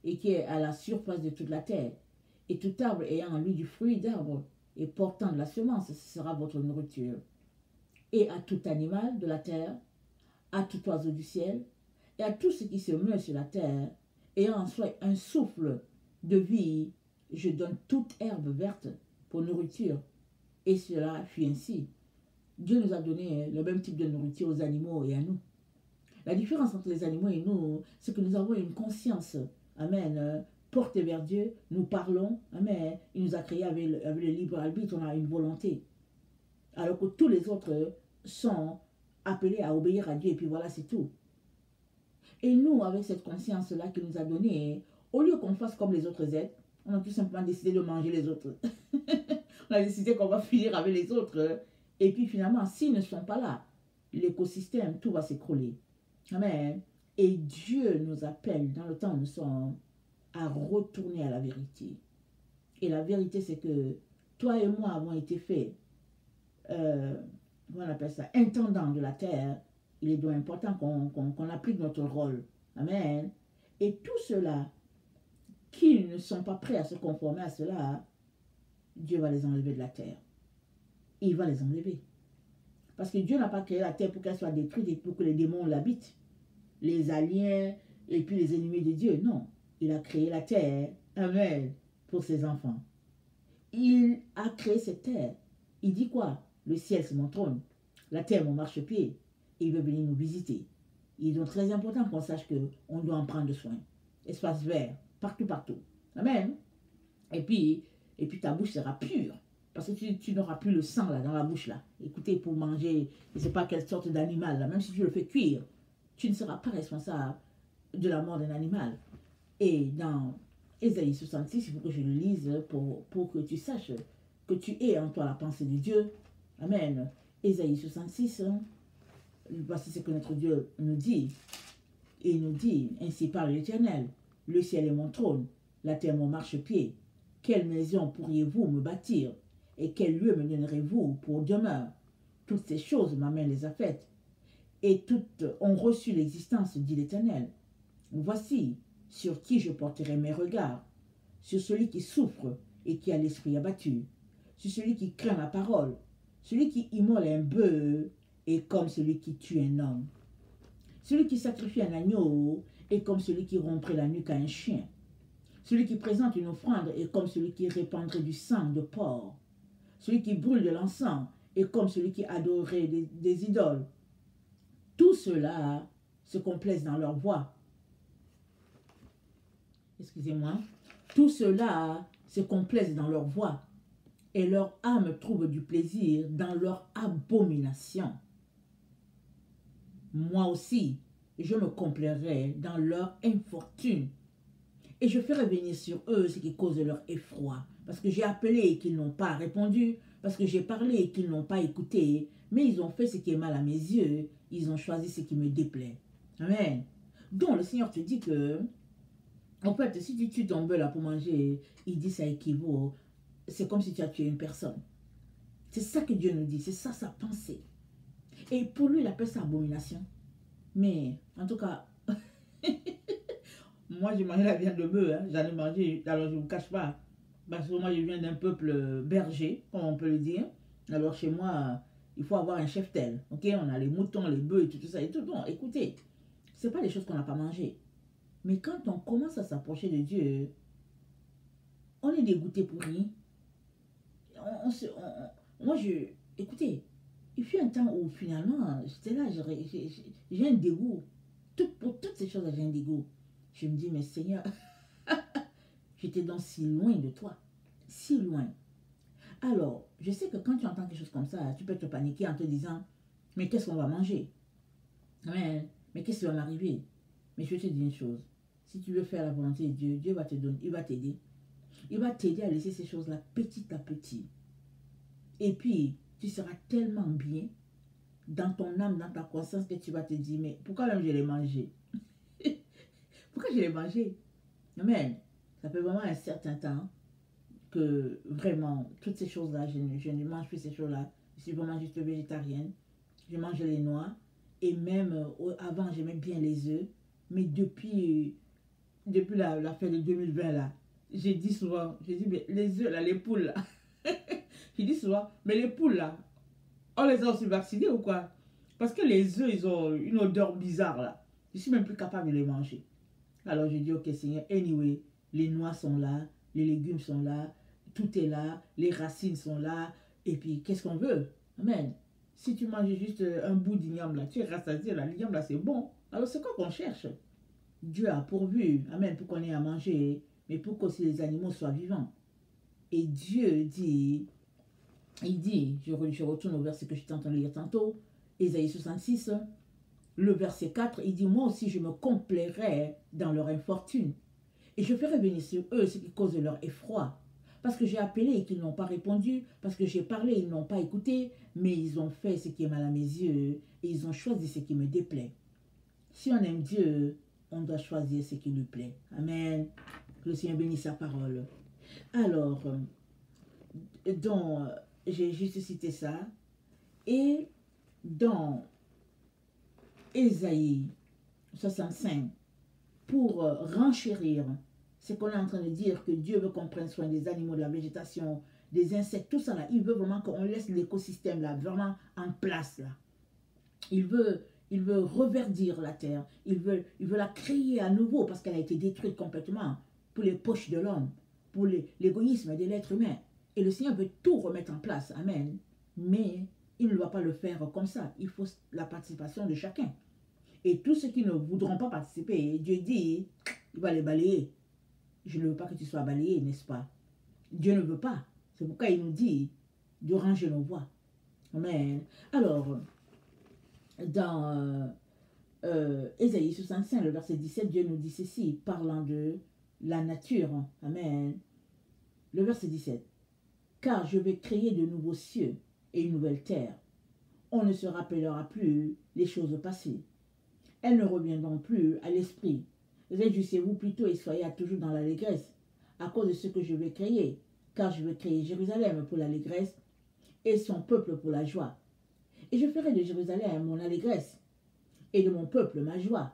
et qui est à la surface de toute la terre, et tout arbre ayant en lui du fruit d'arbre et portant de la semence, ce sera votre nourriture. Et à tout animal de la terre, à tout oiseau du ciel, et à tout ce qui se meut sur la terre, ayant en soi un souffle de vie, je donne toute herbe verte pour nourriture. Et cela fut ainsi. Dieu nous a donné le même type de nourriture aux animaux et à nous. La différence entre les animaux et nous, c'est que nous avons une conscience, amen, portée vers Dieu, nous parlons, amen, il nous a créés avec le libre arbitre, on a une volonté. Alors que tous les autres sont appelés à obéir à Dieu, et puis voilà, c'est tout. Et nous, avec cette conscience-là qu'il nous a donnée, au lieu qu'on fasse comme les autres êtres, on a tout simplement décidé de manger les autres. On a décidé qu'on va finir avec les autres. Et puis finalement, s'ils ne sont pas là, l'écosystème, tout va s'écrouler. Amen. Et Dieu nous appelle, dans le temps où nous sommes, à retourner à la vérité. Et la vérité, c'est que toi et moi avons été faits, on appelle ça, intendant de la terre. Il est donc important qu'on applique notre rôle. Amen. Et tous ceux-là qui ne sont pas prêts à se conformer à cela, Dieu va les enlever de la terre. Il va les enlever. Parce que Dieu n'a pas créé la terre pour qu'elle soit détruite et pour que les démons l'habitent. Les aliens et puis les ennemis de Dieu. Non. Il a créé la terre, amen, pour ses enfants. Il a créé cette terre. Il dit quoi? Le ciel, c'est mon trône. La terre, mon marchepied. Et il veut venir nous visiter. Il est donc très important qu'on sache qu'on doit en prendre soin. Espace vert, partout, partout. Amen. Et puis ta bouche sera pure. Parce que tu n'auras plus le sang là dans la bouche là. Écoutez, pour manger, je ne sais pas quelle sorte d'animal là, même si tu le fais cuire, tu ne seras pas responsable de la mort d'un animal. Et dans Ésaïe 66, il faut que je le lise pour que tu saches que tu aies en toi la pensée de Dieu. Amen. Ésaïe 66, voici ce que notre Dieu nous dit. Et il nous dit, ainsi parle l'Éternel, le ciel est mon trône, la terre mon marchepied. Quelle maison pourriez-vous me bâtir? Et quel lieu me donnerez-vous pour demeure? Toutes ces choses, ma main les a faites. Et toutes ont reçu l'existence, dit l'Éternel. Voici sur qui je porterai mes regards, sur celui qui souffre et qui a l'esprit abattu, sur celui qui craint ma parole, celui qui immole un bœuf est comme celui qui tue un homme. Celui qui sacrifie un agneau est comme celui qui romprait la nuque à un chien. Celui qui présente une offrande est comme celui qui répandrait du sang de porc. Celui qui brûle de l'encens est comme celui qui adorerait des idoles. Tout cela se complaisent dans leur voix. Excusez-moi. Tout cela se complaisent dans leur voix. Et leur âme trouve du plaisir dans leur abomination. Moi aussi, je me complairai dans leur infortune. Et je ferai venir sur eux ce qui cause leur effroi. Parce que j'ai appelé et qu'ils n'ont pas répondu. Parce que j'ai parlé et qu'ils n'ont pas écouté. Mais ils ont fait ce qui est mal à mes yeux. Ils ont choisi ce qui me déplaît. Amen. Donc le Seigneur te dit que, en fait, si tu tues ton bœuf là pour manger, il dit ça équivaut. C'est comme si tu as tué une personne. C'est ça que Dieu nous dit. C'est ça sa pensée. Et pour lui, il appelle ça abomination. Mais, en tout cas, moi, j'ai mangé la viande de bœuf. Hein. J'en ai mangé, alors je ne vous cache pas. Parce que moi, je viens d'un peuple berger, comme on peut le dire. Alors, chez moi, il faut avoir un cheptel. Ok, on a les moutons, les bœufs et tout ça et tout. Bon, écoutez, ce n'est pas des choses qu'on n'a pas mangées. Mais quand on commence à s'approcher de Dieu, on est dégoûté pour rien. Écoutez, il fut un temps où finalement, j'étais là, j'ai un dégoût. Pour toutes ces choses, j'ai un dégoût. Je me dis, mais Seigneur, j'étais donc si loin de toi. Si loin. Alors, je sais que quand tu entends quelque chose comme ça, tu peux te paniquer en te disant, mais qu'est-ce qu'on va manger? Ouais. Mais qu'est-ce qui va m'arriver? Mais je vais te dire une chose. Si tu veux faire la volonté de Dieu, Dieu va te donner, il va t'aider. Il va t'aider à laisser ces choses-là petit à petit. Et puis, tu seras tellement bien dans ton âme, dans ta conscience, que tu vas te dire, mais pourquoi même je l'ai mangé? Pourquoi je l'ai mangé? Amen. Ça fait vraiment un certain temps que vraiment, toutes ces choses-là, je ne mange plus ces choses-là. Je suis vraiment juste végétarienne. Je mange les noix. Et même avant, j'aimais bien les œufs. Mais depuis la fin de 2020, là, j'ai dit souvent, j'ai dit, mais les œufs, là, les poules, là. J'ai dit souvent, mais les poules, là, on les a aussi vaccinées ou quoi? Parce que les œufs, ils ont une odeur bizarre, là. Je suis même plus capable de les manger. Alors, j'ai dit, ok, Seigneur, anyway, les noix sont là, les légumes sont là, tout est là, les racines sont là, et puis, qu'est-ce qu'on veut? Amen. Si tu manges juste un bout d'igname, là, tu es rassasié, là, l'igname, là, c'est bon. Alors, c'est quoi qu'on cherche? Dieu a pourvu, amen, pour qu'on ait à manger, mais pour qu'aussi les animaux soient vivants. Et Dieu dit, il dit, je retourne au verset que je t'entends lire tantôt, Ésaïe 66, le verset 4, il dit, moi aussi je me complairai dans leur infortune, et je ferai venir sur eux ce qui cause leur effroi. Parce que j'ai appelé et qu'ils n'ont pas répondu, parce que j'ai parlé et ils n'ont pas écouté, mais ils ont fait ce qui est mal à mes yeux, et ils ont choisi ce qui me déplaît. Si on aime Dieu, on doit choisir ce qui lui plaît. Amen. Que le Seigneur bénisse sa parole. Alors, donc, j'ai juste cité ça. Et dans Ésaïe 65, pour renchérir ce qu'on est en train de dire, que Dieu veut qu'on prenne soin des animaux, de la végétation, des insectes, tout ça là, il veut vraiment qu'on laisse l'écosystème là, vraiment en place là. Il veut reverdir la terre, il veut la créer à nouveau parce qu'elle a été détruite complètement pour les poches de l'homme, pour l'égoïsme de l'être humain. Et le Seigneur veut tout remettre en place, amen. Mais il ne va pas le faire comme ça, il faut la participation de chacun. Et tous ceux qui ne voudront pas participer, Dieu dit, il va les balayer. Je ne veux pas que tu sois balayé, n'est-ce pas? Dieu ne veut pas. C'est pourquoi il nous dit de ranger nos voies. Amen. Alors, dans Ésaïe 65, le verset 17, Dieu nous dit ceci, parlant de la nature. Amen. Le verset 17. Car je vais créer de nouveaux cieux et une nouvelle terre. On ne se rappellera plus les choses passées. Elles ne reviendront plus à l'esprit. Réjouissez-vous plutôt et soyez à toujours dans l'allégresse, à cause de ce que je vais créer. Car je vais créer Jérusalem pour l'allégresse et son peuple pour la joie. Et je ferai de Jérusalem mon allégresse et de mon peuple ma joie.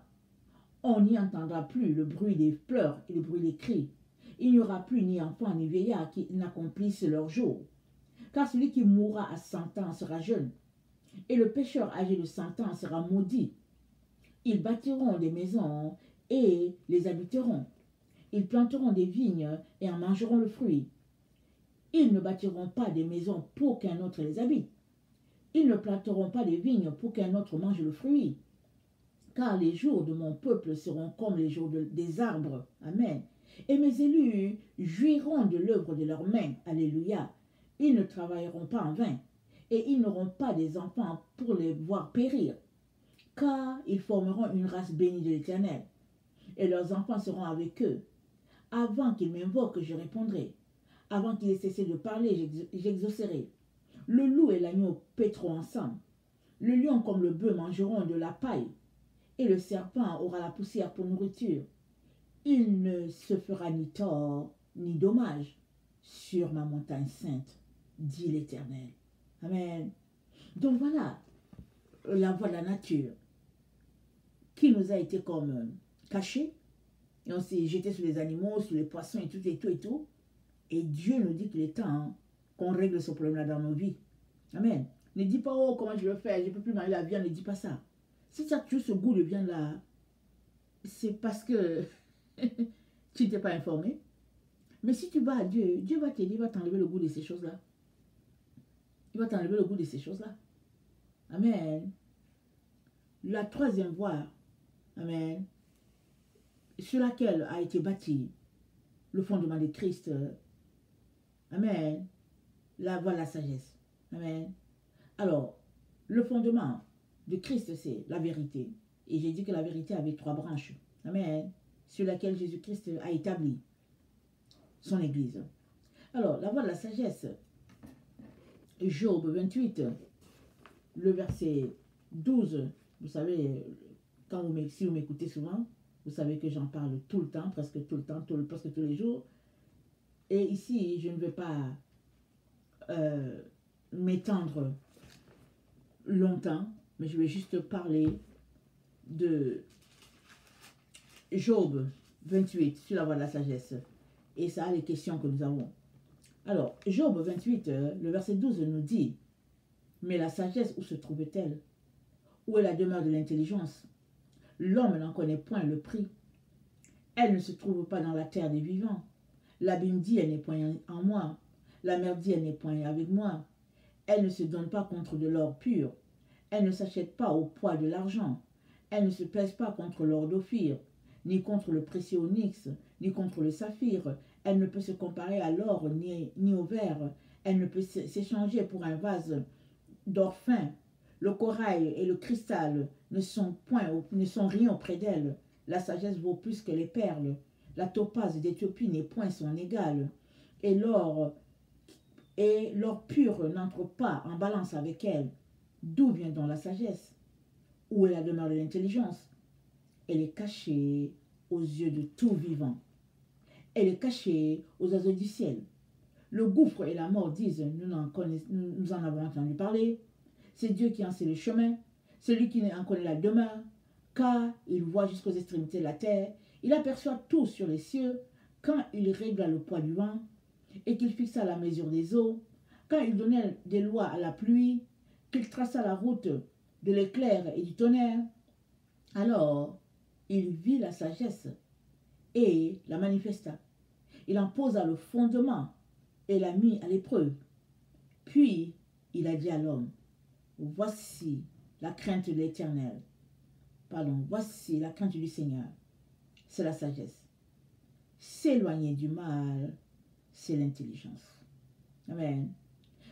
On n'y entendra plus le bruit des pleurs et le bruit des cris. Il n'y aura plus ni enfants ni vieillards qui n'accomplissent leur jour. Car celui qui mourra à 100 ans sera jeune, et le pécheur âgé de 100 ans sera maudit. Ils bâtiront des maisons et les habiteront. Ils planteront des vignes et en mangeront le fruit. Ils ne bâtiront pas des maisons pour qu'un autre les habite. Ils ne planteront pas des vignes pour qu'un autre mange le fruit. Car les jours de mon peuple seront comme les jours des arbres. Amen. Et mes élus jouiront de l'œuvre de leurs mains. Alléluia. Ils ne travailleront pas en vain. Et ils n'auront pas des enfants pour les voir périr. Car ils formeront une race bénie de l'Éternel. Et leurs enfants seront avec eux. Avant qu'ils m'invoquent, je répondrai. Avant qu'ils aient cessé de parler, j'exaucerai. Le loup et l'agneau paîtront ensemble. Le lion comme le bœuf mangeront de la paille. Et le serpent aura la poussière pour nourriture. Il ne se fera ni tort ni dommage sur ma montagne sainte, dit l'Éternel. Amen. Donc voilà la voie de la nature qui nous a été comme cachée. Et on s'est jeté sur les animaux, sur les poissons et tout et tout et tout. Et Dieu nous dit qu'il est temps qu'on règle ce problème-là dans nos vies. Amen. Ne dis pas, oh, comment je vais faire, je ne peux plus manger la viande, ne dis pas ça. Si tu as toujours ce goût de viande-là, c'est parce que tu n'étais pas informé. Mais si tu vas à Dieu, Dieu va t'aider, il va t'enlever le goût de ces choses-là. Il va t'enlever le goût de ces choses-là. Amen. La troisième voie, amen, sur laquelle a été bâti le fondement de Christ, amen, la voie de la sagesse. Amen. Alors, le fondement de Christ, c'est la vérité. Et j'ai dit que la vérité avait 3 branches. Amen. Sur laquelle Jésus-Christ a établi son Église. Alors, la voie de la sagesse, Job 28, le verset 12, vous savez, si vous m'écoutez souvent, vous savez que j'en parle tout le temps, presque tout le temps, presque tous les jours. Et ici, je ne vais pas m'étendre longtemps, mais je vais juste parler de Job 28 sur la voie de la sagesse. Et ça, les questions que nous avons. Alors, Job 28, le verset 12 nous dit, « Mais la sagesse, où se trouve-t-elle? Où est la demeure de l'intelligence? L'homme n'en connaît point le prix. Elle ne se trouve pas dans la terre des vivants. L'abîme dit, elle n'est point en moi. La mer dit, elle n'est point avec moi. Elle ne se donne pas contre de l'or pur. Elle ne s'achète pas au poids de l'argent. Elle ne se pèse pas contre l'or d'Ophir, ni contre le précieux onyx, ni contre le saphir. Elle ne peut se comparer à l'or ni au verre. Elle ne peut s'échanger pour un vase d'or fin. Le corail et le cristal ne sont rien auprès d'elle. La sagesse vaut plus que les perles. La topaze d'Éthiopie n'est point son égale. Et l'or pur n'entre pas en balance avec elle. D'où vient donc la sagesse? Où est la demeure de l'intelligence? Elle est cachée aux yeux de tout vivant. Elle est cachée aux oiseaux du ciel. Le gouffre et la mort disent, nous en avons entendu parler. C'est Dieu qui en sait le chemin, celui qui en connaît la demeure, car il voit jusqu'aux extrémités de la terre. Il aperçoit tout sur les cieux, quand il régla le poids du vent, et qu'il fixa la mesure des eaux, quand il donnait des lois à la pluie, qu'il traça la route de l'éclair et du tonnerre. Alors, il vit la sagesse et la manifesta. Il en posa le fondement et l'a mis à l'épreuve. Puis, il a dit à l'homme, voici la crainte de l'Éternel. Pardon, voici la crainte du Seigneur. C'est la sagesse. S'éloigner du mal, c'est l'intelligence. Amen.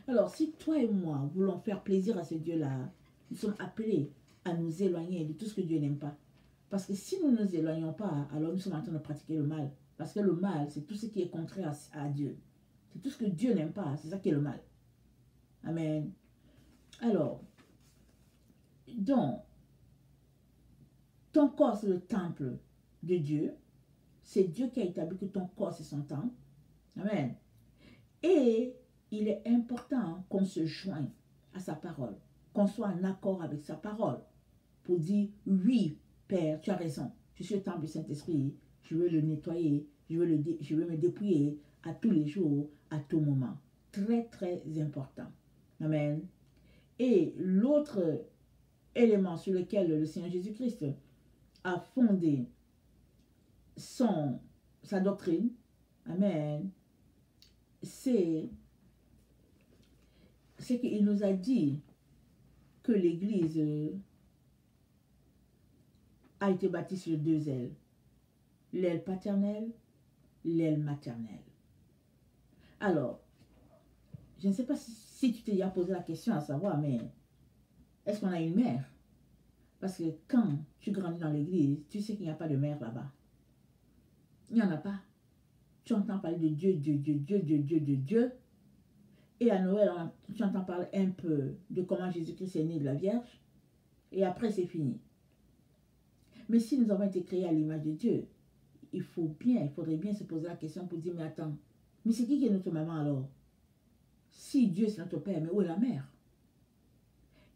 Alors, si toi et moi voulons faire plaisir à ce Dieu-là, nous sommes appelés à nous éloigner de tout ce que Dieu n'aime pas. Parce que si nous ne nous éloignons pas, alors nous sommes en train de pratiquer le mal. Parce que le mal, c'est tout ce qui est contraire à Dieu. C'est tout ce que Dieu n'aime pas, c'est ça qui est le mal. Amen. Alors, donc, ton corps, c'est le temple de Dieu. C'est Dieu qui a établi que ton corps, c'est son temple. Amen. Et il est important qu'on se joigne à sa parole, qu'on soit en accord avec sa parole pour dire, oui, Père, tu as raison, je suis le temple du Saint-Esprit, je veux le nettoyer, je veux me dépouiller à tous les jours, à tout moment. Très, très important. Amen. Et l'autre élément sur lequel le Seigneur Jésus-Christ a fondé sa doctrine, amen, c'est qu'il nous a dit que l'Église a été bâtie sur 2 ailes. L'aile paternelle, l'aile maternelle. Alors, je ne sais pas si tu t'es déjà posé la question à savoir, mais est-ce qu'on a une mère? Parce que quand tu grandis dans l'église, tu sais qu'il n'y a pas de mère là-bas. Il n'y en a pas. Tu entends parler de Dieu, Dieu, Dieu, Dieu, Dieu, Dieu, Dieu, Dieu. Et à Noël, tu entends parler un peu de comment Jésus-Christ est né de la Vierge. Et après, c'est fini. Mais si nous avons été créés à l'image de Dieu, il faudrait bien se poser la question pour dire, mais attends, mais c'est qui est notre maman alors? Si Dieu c'est notre Père, mais où est la mère?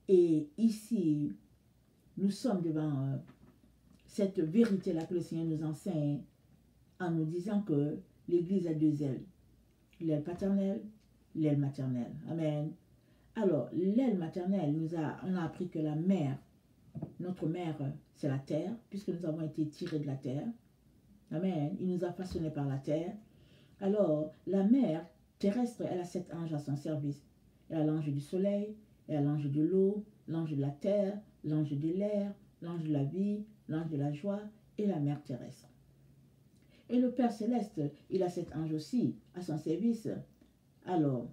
Et ici, nous sommes devant cette vérité-là que le Seigneur nous enseigne en nous disant que l'Église a 2 ailes. L'aile paternelle, l'aile maternelle. Amen. Alors, l'aile maternelle, on a appris que la mère, notre mère, c'est la terre, puisque nous avons été tirés de la terre. Amen. Il nous a façonnés par la terre. Alors, la mère terrestre, elle a 7 anges à son service. Elle a l'ange du soleil, elle a l'ange de l'eau, l'ange de la terre, l'ange de l'air, l'ange de la vie, l'ange de la joie et la mère terrestre. Et le Père céleste, il a 7 anges aussi à son service. Alors,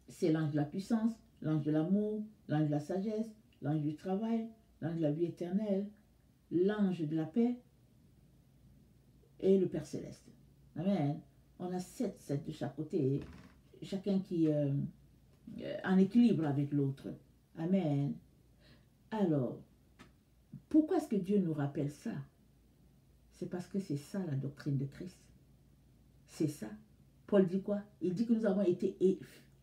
c'est l'ange de la puissance, l'ange de l'amour, l'ange de la sagesse, l'ange du travail, l'ange de la vie éternelle, l'ange de la paix et le Père céleste. Amen. On a 7 de chaque côté, chacun qui est en équilibre avec l'autre. Amen. Alors, pourquoi est-ce que Dieu nous rappelle ça? C'est parce que c'est ça la doctrine de Christ. C'est ça. Paul dit quoi? Il dit que nous avons été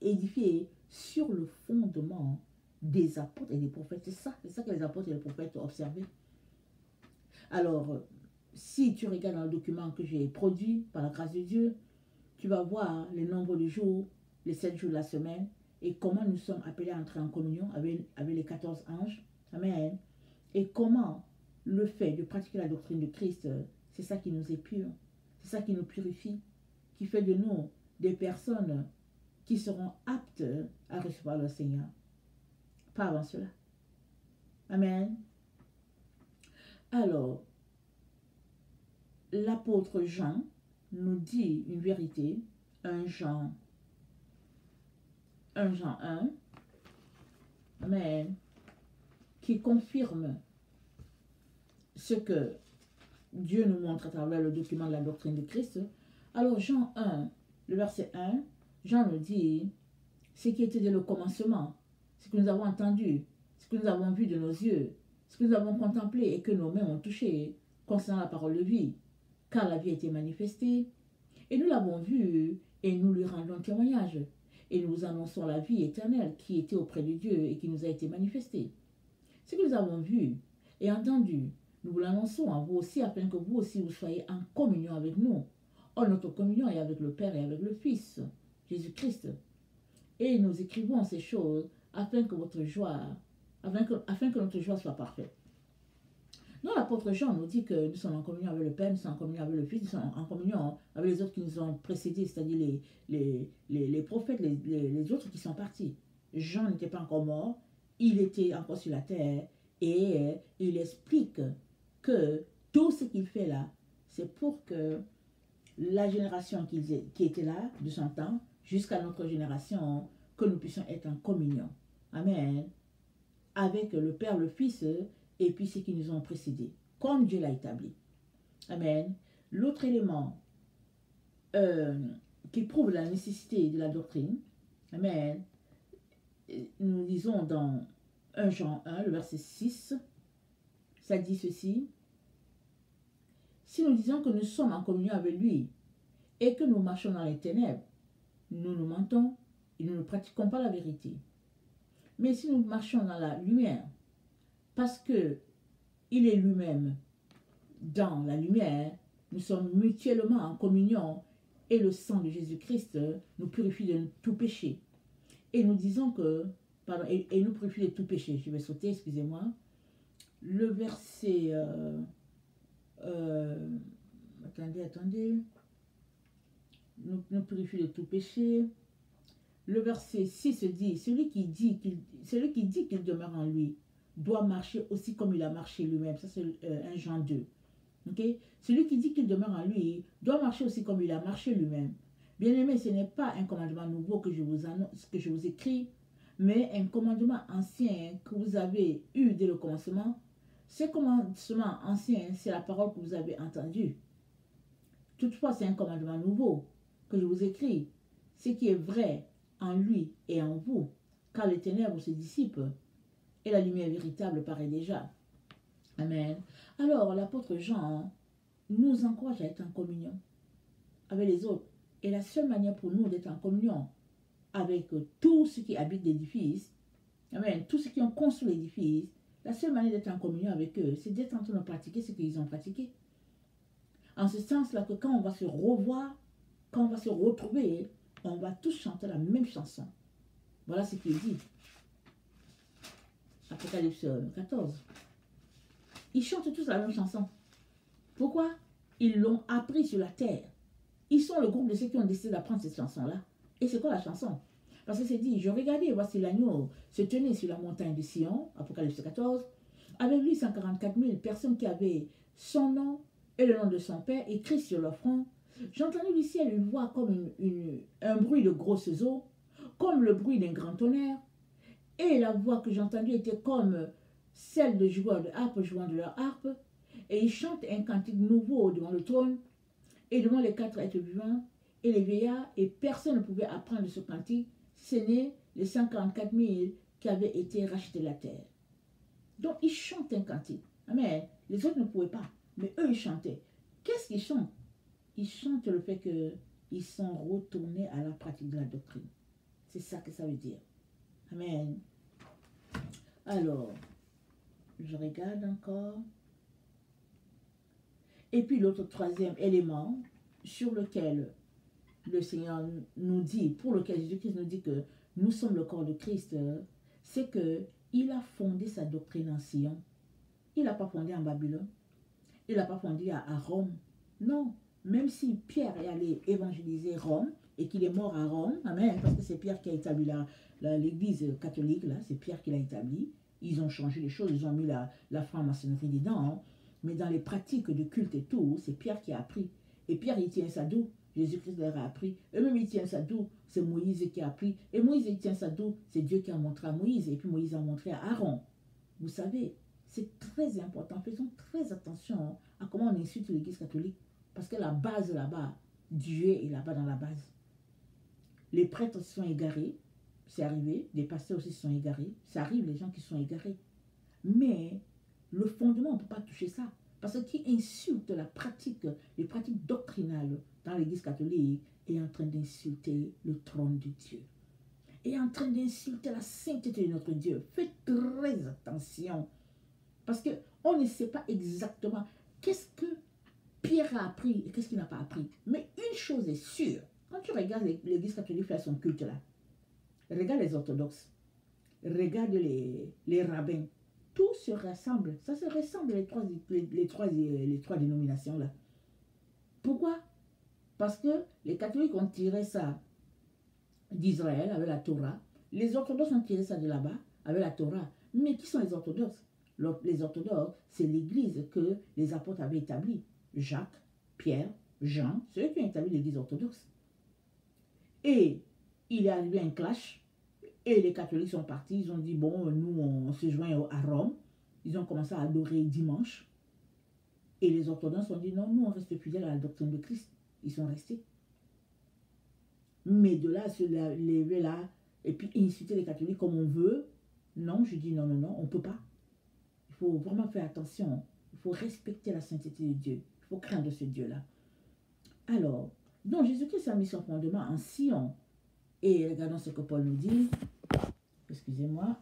édifiés sur le fondement des apôtres et des prophètes. C'est ça que les apôtres et les prophètes ont observé. Alors, si tu regardes dans le document que j'ai produit par la grâce de Dieu, tu vas voir les nombres de jours, les 7 jours de la semaine, et comment nous sommes appelés à entrer en communion avec les 14 anges. Amen. Et comment le fait de pratiquer la doctrine de Christ, c'est ça qui nous épure, c'est ça qui nous purifie, qui fait de nous des personnes qui seront aptes à recevoir le Seigneur. Pas avant cela. Amen. Alors, l'apôtre Jean nous dit une vérité, 1 Jean 1, amen, qui confirme ce que Dieu nous montre à travers le document de la doctrine de Christ. Alors Jean 1, le verset 1, Jean nous dit ce qui était dès le commencement, ce que nous avons entendu, ce que nous avons vu de nos yeux, ce que nous avons contemplé et que nos mains ont touché concernant la parole de vie, car la vie a été manifestée, et nous l'avons vue, et nous lui rendons témoignage, et nous annonçons la vie éternelle qui était auprès de Dieu et qui nous a été manifestée. Ce que nous avons vu et entendu, nous vous l'annonçons à vous aussi, afin que vous aussi vous soyez en communion avec nous. Or, notre communion est avec le Père et avec le Fils, Jésus-Christ. Et nous écrivons ces choses afin que notre joie soit parfaite. Donc l'apôtre Jean nous dit que nous sommes en communion avec le Père, nous sommes en communion avec le Fils, nous sommes en communion avec les autres qui nous ont précédés, c'est-à-dire les prophètes, les autres qui sont partis. Jean n'était pas encore mort, il était encore sur la terre et il explique que tout ce qu'il fait là, c'est pour que la génération qui était là, de son temps, jusqu'à notre génération, que nous puissions être en communion. Amen. Avec le Père, le Fils et puis ceux qui nous ont précédés, comme Dieu l'a établi. Amen. L'autre élément qui prouve la nécessité de la doctrine, amen, nous lisons dans 1 Jean 1, le verset 6, ça dit ceci: si nous disons que nous sommes en communion avec lui et que nous marchons dans les ténèbres, nous nous mentons et nous ne pratiquons pas la vérité. Mais si nous marchons dans la lumière, parce que il est lui-même dans la lumière, nous sommes mutuellement en communion et le sang de Jésus-Christ nous purifie de tout péché. Et nous disons que, pardon, et nous purifie de tout péché. Je vais sauter, excusez-moi. Le verset, attendez. Nous purifie de tout péché. Le verset 6 dit, celui qui dit qu'il demeure en lui doit marcher aussi comme il a marché lui-même. Ça, c'est 1 Jean 2. Okay? Celui qui dit qu'il demeure en lui doit marcher aussi comme il a marché lui-même. Bien-aimé, ce n'est pas un commandement nouveau que je vous annonce, que je vous écris, mais un commandement ancien que vous avez eu dès le commencement. Ce commandement ancien, c'est la parole que vous avez entendue. Toutefois, c'est un commandement nouveau que je vous écris. Ce qui est vrai en lui et en vous, car les ténèbres se dissipent et la lumière véritable paraît déjà. Amen. Alors, l'apôtre Jean nous encourage à être en communion avec les autres. Et la seule manière pour nous d'être en communion avec tous ceux qui habitent l'édifice, amen, tous ceux qui ont construit l'édifice, la seule manière d'être en communion avec eux, c'est d'être en train de pratiquer ce qu'ils ont pratiqué. En ce sens-là que quand on va se revoir, quand on va se retrouver, on va tous chanter la même chanson. Voilà ce qu'il dit. Apocalypse 14. Ils chantent tous la même chanson. Pourquoi? Ils l'ont appris sur la terre. Ils sont le groupe de ceux qui ont décidé d'apprendre cette chanson-là. Et c'est quoi la chanson? Parce que c'est dit, je regardais, voici l'agneau se tenait sur la montagne de Sion, Apocalypse 14, avec lui 144 000 personnes qui avaient son nom et le nom de son père écrit sur leur front. J'entendis du ciel une voix comme un bruit de grosses eaux, comme le bruit d'un grand tonnerre. Et la voix que j'entendis était comme celles de joueurs de harpe jouant de leur harpe, et ils chantent un cantique nouveau devant le trône et devant les 4 êtres vivants et les vieillards, et personne ne pouvait apprendre ce cantique, ce n'est les 144 000 qui avaient été rachetés de la terre. Donc ils chantent un cantique. Amen. Les autres ne pouvaient pas, mais eux ils chantaient. Qu'est-ce qu'ils chantent? Ils chantent le fait qu'ils sont retournés à la pratique de la doctrine. C'est ça que ça veut dire. Amen. Alors, je regarde encore. Et puis l'autre troisième élément sur lequel le Seigneur nous dit, pour lequel Jésus-Christ nous dit que nous sommes le corps de Christ, c'est qu'il a fondé sa doctrine en Sion. Il n'a pas fondé en Babylone. Il n'a pas fondé à Rome. Non. Même si Pierre est allé évangéliser Rome et qu'il est mort à Rome, amen, parce que c'est Pierre qui a établi l'église catholique, là, c'est Pierre qui l'a établi. Ils ont changé les choses, ils ont mis la franc-maçonnerie dedans, hein. Mais dans les pratiques de culte et tout, c'est Pierre qui a appris. Et Pierre, il tient ça d'où? Jésus-Christ leur a appris. Eux-mêmes, ils tiennent ça d'où? C'est Moïse qui a appris. Et Moïse, il tient ça d'où? C'est Dieu qui a montré à Moïse. Et puis Moïse a montré à Aaron. Vous savez, c'est très important. Faisons très attention à comment on insulte l'église catholique. Parce que la base là-bas, Dieu est là-bas dans la base. Les prêtres se sont égarés. C'est arrivé. Les pasteurs aussi se sont égarés. Ça arrive, les gens qui sont égarés. Mais le fondement, on ne peut pas toucher ça. Parce que qui insulte la pratique, les pratiques doctrinales dans l'église catholique est en train d'insulter le trône de Dieu. Est en train d'insulter la sainteté de notre Dieu. Faites très attention. Parce qu'on ne sait pas exactement qu'est-ce que Pierre a appris et qu'est-ce qu'il n'a pas appris. Mais une chose est sûre. Quand tu regardes l'église catholique faire son culte là, regarde les orthodoxes, regarde les rabbins. Tout se rassemble. Ça se ressemble les trois dénominations là. Pourquoi? Parce que les catholiques ont tiré ça d'Israël avec la Torah. Les orthodoxes ont tiré ça de là-bas avec la Torah. Mais qui sont les orthodoxes? Les orthodoxes, c'est l'église que les apôtres avaient établie. Jacques, Pierre, Jean, ceux qui ont établi l'église orthodoxe. Et il est arrivé un clash. Et les catholiques sont partis, ils ont dit, bon, nous, on se joint à Rome. Ils ont commencé à adorer dimanche. Et les orthodoxes ont dit, non, nous, on reste fidèles à la doctrine de Christ. Ils sont restés. Mais de là à se lever là, et puis insulter les catholiques comme on veut, non, je dis, non, non, non, on ne peut pas. Il faut vraiment faire attention. Il faut respecter la sainteté de Dieu. Il faut craindre ce Dieu-là. Alors, donc Jésus-Christ a mis son fondement en Sion. Et regardons ce que Paul nous dit. Excusez-moi,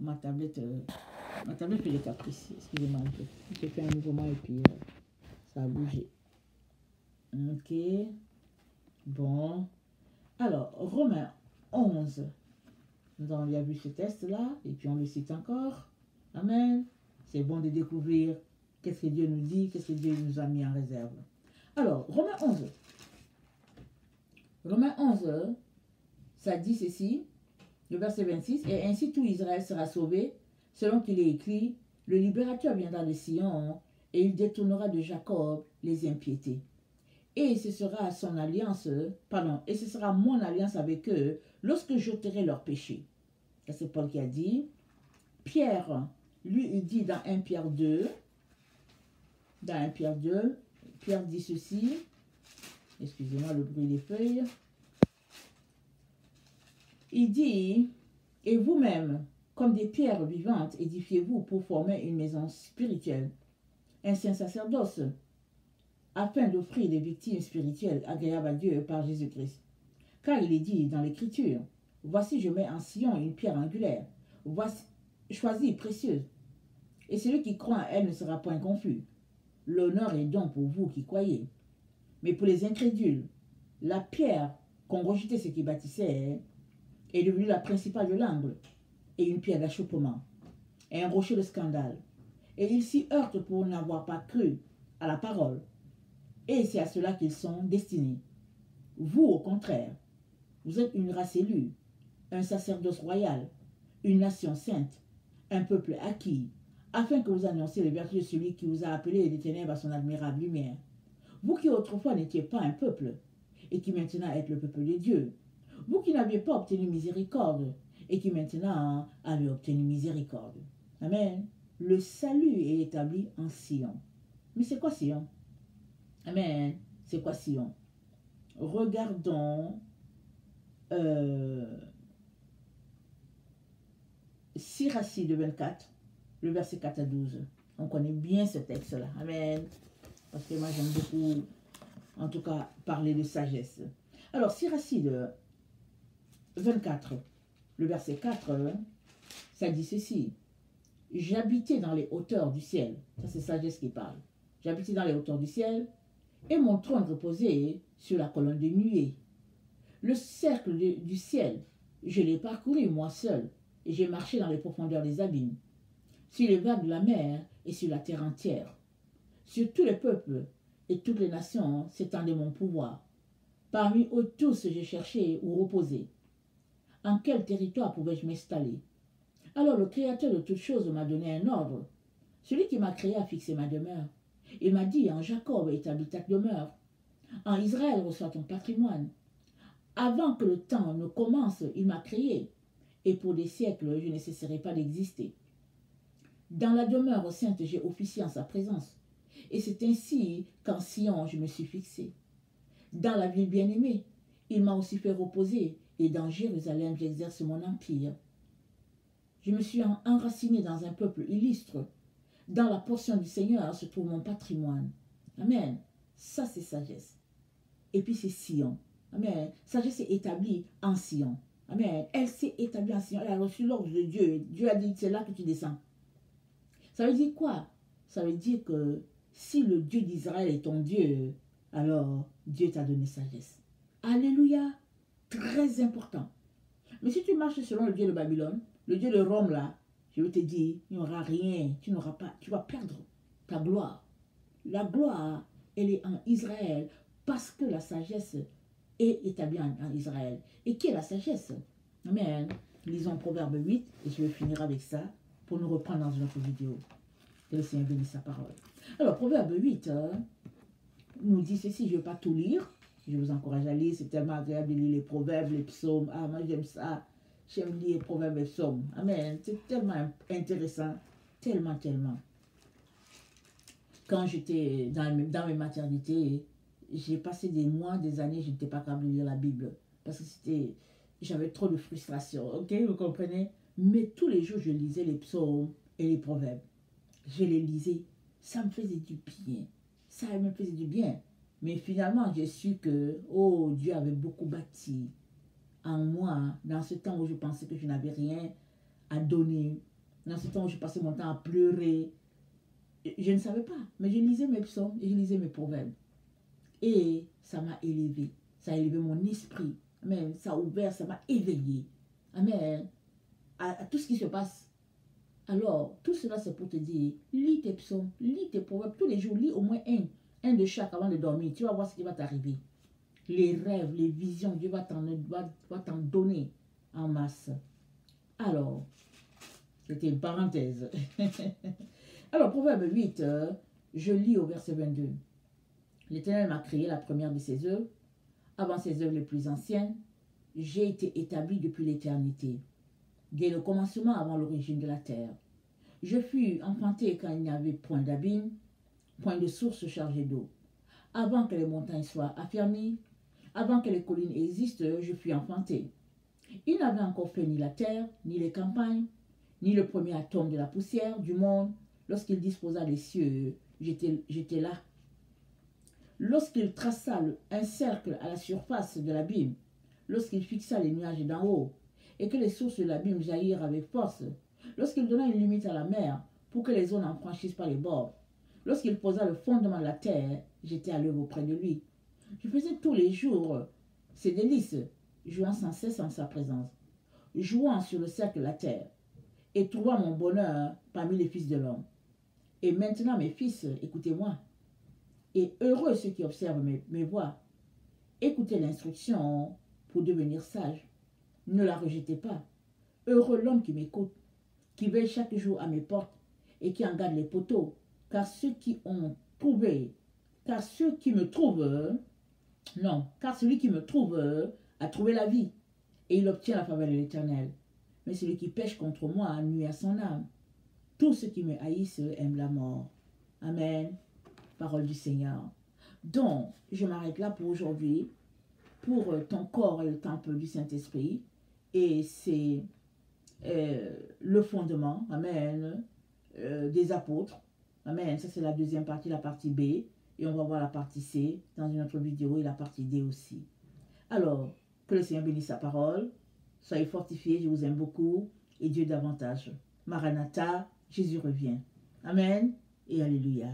ma tablette fait des caprices. Excusez-moi, j'ai fait un mouvement et puis ça a bougé. Ok. Bon. Alors, Romains 11. Nous avons bien vu ce test-là et puis on le cite encore. Amen. C'est bon de découvrir qu'est-ce que Dieu nous dit, qu'est-ce que Dieu nous a mis en réserve. Alors, Romains 11. Romains 11, ça dit ceci. Le verset 26, et ainsi tout Israël sera sauvé, selon qu'il est écrit, le libérateur viendra de Sion, et il détournera de Jacob les impiétés. Et ce sera son alliance, et ce sera mon alliance avec eux, lorsque j'ôterai leurs péchés. C'est Paul qui a dit. Pierre, lui, il dit dans 1 Pierre 2, Pierre dit ceci, excusez-moi le bruit des feuilles. Il dit, et vous-même, comme des pierres vivantes, édifiez-vous pour former une maison spirituelle, un saint sacerdoce, afin d'offrir des victimes spirituelles agréables à Dieu par Jésus-Christ. Car il est dit dans l'Écriture, voici je mets en Sion une pierre angulaire, voici choisie précieuse, et celui qui croit en elle ne sera point confus. L'honneur est donc pour vous qui croyez. Mais pour les incrédules, la pierre qu'ont rejeté ceux qui bâtissaient est devenue la principale de l'angle, et une pierre d'achoppement, et un rocher de scandale. Et ils s'y heurtent pour n'avoir pas cru à la parole. Et c'est à cela qu'ils sont destinés. Vous, au contraire, vous êtes une race élue, un sacerdoce royal, une nation sainte, un peuple acquis, afin que vous annonciez les vertus de celui qui vous a appelé des ténèbres à son admirable lumière. Vous qui autrefois n'étiez pas un peuple, et qui maintenant êtes le peuple de Dieu. Vous qui n'aviez pas obtenu miséricorde, et qui maintenant avez obtenu miséricorde. Amen. Le salut est établi en Sion. Mais c'est quoi Sion? Amen. C'est quoi Sion? Regardons Sirachide 24, le verset 4 à 12. On connaît bien ce texte-là. Amen. Parce que moi, j'aime beaucoup, en tout cas, parler de sagesse. Alors, Sirachide 24, le verset 4, ça dit ceci. J'habitais dans les hauteurs du ciel. Ça, c'est sagesse qui parle. J'habitais dans les hauteurs du ciel et mon trône reposait sur la colonne de nuée. Le cercle du ciel, je l'ai parcouru moi seul et j'ai marché dans les profondeurs des abîmes, sur les vagues de la mer et sur la terre entière. Sur tous les peuples et toutes les nations s'étendait mon pouvoir. Parmi eux tous, j'ai cherché où reposer. En quel territoire pouvais-je m'installer? Alors le Créateur de toutes choses m'a donné un ordre. Celui qui m'a créé a fixé ma demeure. Il m'a dit, en Jacob établis ta demeure. En Israël reçois ton patrimoine. Avant que le temps ne commence, il m'a créé. Et pour des siècles, je ne cesserai pas d'exister. Dans la demeure sainte, j'ai officié en sa présence. Et c'est ainsi qu'en Sion, je me suis fixé. Dans la ville bien-aimée, il m'a aussi fait reposer. Et dans Jérusalem, j'exerce mon empire. Je me suis enraciné dans un peuple illustre. Dans la portion du Seigneur se trouve mon patrimoine. Amen. Ça, c'est sagesse. Et puis, c'est Sion. Amen. Sagesse est établie en Sion. Amen. Elle s'est établie en Sion. Elle a reçu l'ordre de Dieu. Dieu a dit, c'est là que tu descends. Ça veut dire quoi? Ça veut dire que si le Dieu d'Israël est ton Dieu, alors Dieu t'a donné sagesse. Alléluia. Très important. Mais si tu marches selon le Dieu de Babylone, le Dieu de Rome là, je vais te dire, il n'y aura rien, tu n'auras pas, tu vas perdre ta gloire. La gloire, elle est en Israël parce que la sagesse est établie en Israël. Et qui est la sagesse? Amen. Lisons Proverbe 8 et je vais finir avec ça pour nous reprendre dans une autre vidéo. Que le Seigneur bénisse sa parole. Alors, Proverbe 8 nous dit ceci, je ne vais pas tout lire. Je vous encourage à lire, c'est tellement agréable de lire les proverbes, les psaumes. Ah, moi j'aime ça. J'aime lire les proverbes et les psaumes. Amen. C'est tellement intéressant. Tellement, tellement. Quand j'étais dans mes maternités, j'ai passé des mois, des années, je n'étais pas capable de lire la Bible. Parce que j'avais trop de frustration. Ok, vous comprenez? Mais tous les jours, je lisais les psaumes et les proverbes. Je les lisais. Ça me faisait du bien. Ça me faisait du bien. Mais finalement, j'ai su que, oh, Dieu avait beaucoup bâti en moi, dans ce temps où je pensais que je n'avais rien à donner, dans ce temps où je passais mon temps à pleurer. Je ne savais pas, mais je lisais mes psaumes et je lisais mes proverbes. Et ça m'a élevé. Ça a élevé mon esprit. Amen. Ça a ouvert, ça m'a éveillé. Amen. À tout ce qui se passe. Alors, tout cela, c'est pour te dire, lis tes psaumes, lis tes proverbes. Tous les jours, lis au moins un de chaque avant de dormir. Tu vas voir ce qui va t'arriver. Les rêves, les visions, Dieu va t'en donner en masse. Alors, c'était une parenthèse. Alors, Proverbe 8, je lis au verset 22. L'Éternel m'a créé la première de ses œuvres. Avant ses œuvres les plus anciennes, j'ai été établi depuis l'éternité. Dès le commencement, avant l'origine de la terre. Je fus enfanté quand il n'y avait point d'abîme, point de source chargée d'eau. Avant que les montagnes soient affermies, avant que les collines existent, je fus enfanté. Il n'avait encore fait ni la terre, ni les campagnes, ni le premier atome de la poussière du monde. Lorsqu'il disposa les cieux, j'étais là. Lorsqu'il traça un cercle à la surface de l'abîme, lorsqu'il fixa les nuages d'en haut, et que les sources de l'abîme jaillirent avec force, lorsqu'il donna une limite à la mer, pour que les eaux n'en franchissent pas les bords, lorsqu'il posa le fondement de la terre, j'étais à l'œuvre auprès de lui. Je faisais tous les jours ses délices, jouant sans cesse en sa présence, jouant sur le cercle de la terre, et trouvant mon bonheur parmi les fils de l'homme. Et maintenant, mes fils, écoutez-moi, et heureux ceux qui observent mes voies. Écoutez l'instruction pour devenir sage. Ne la rejetez pas. Heureux l'homme qui m'écoute, qui veille chaque jour à mes portes et qui en garde les poteaux. Car ceux qui me trouvent, car celui qui me trouve a trouvé la vie et il obtient la faveur de l'Éternel. Mais celui qui pêche contre moi nuit à son âme. Tous ceux qui me haïssent aiment la mort. Amen. Parole du Seigneur. Donc, je m'arrête là pour aujourd'hui, pour ton corps et le temple du Saint-Esprit. Et c'est le fondement, amen, des apôtres. Amen. Ça, c'est la deuxième partie, la partie B. Et on va voir la partie C dans une autre vidéo et la partie D aussi. Alors, que le Seigneur bénisse sa parole. Soyez fortifiés, je vous aime beaucoup. Et Dieu davantage. Maranatha, Jésus revient. Amen et Alléluia.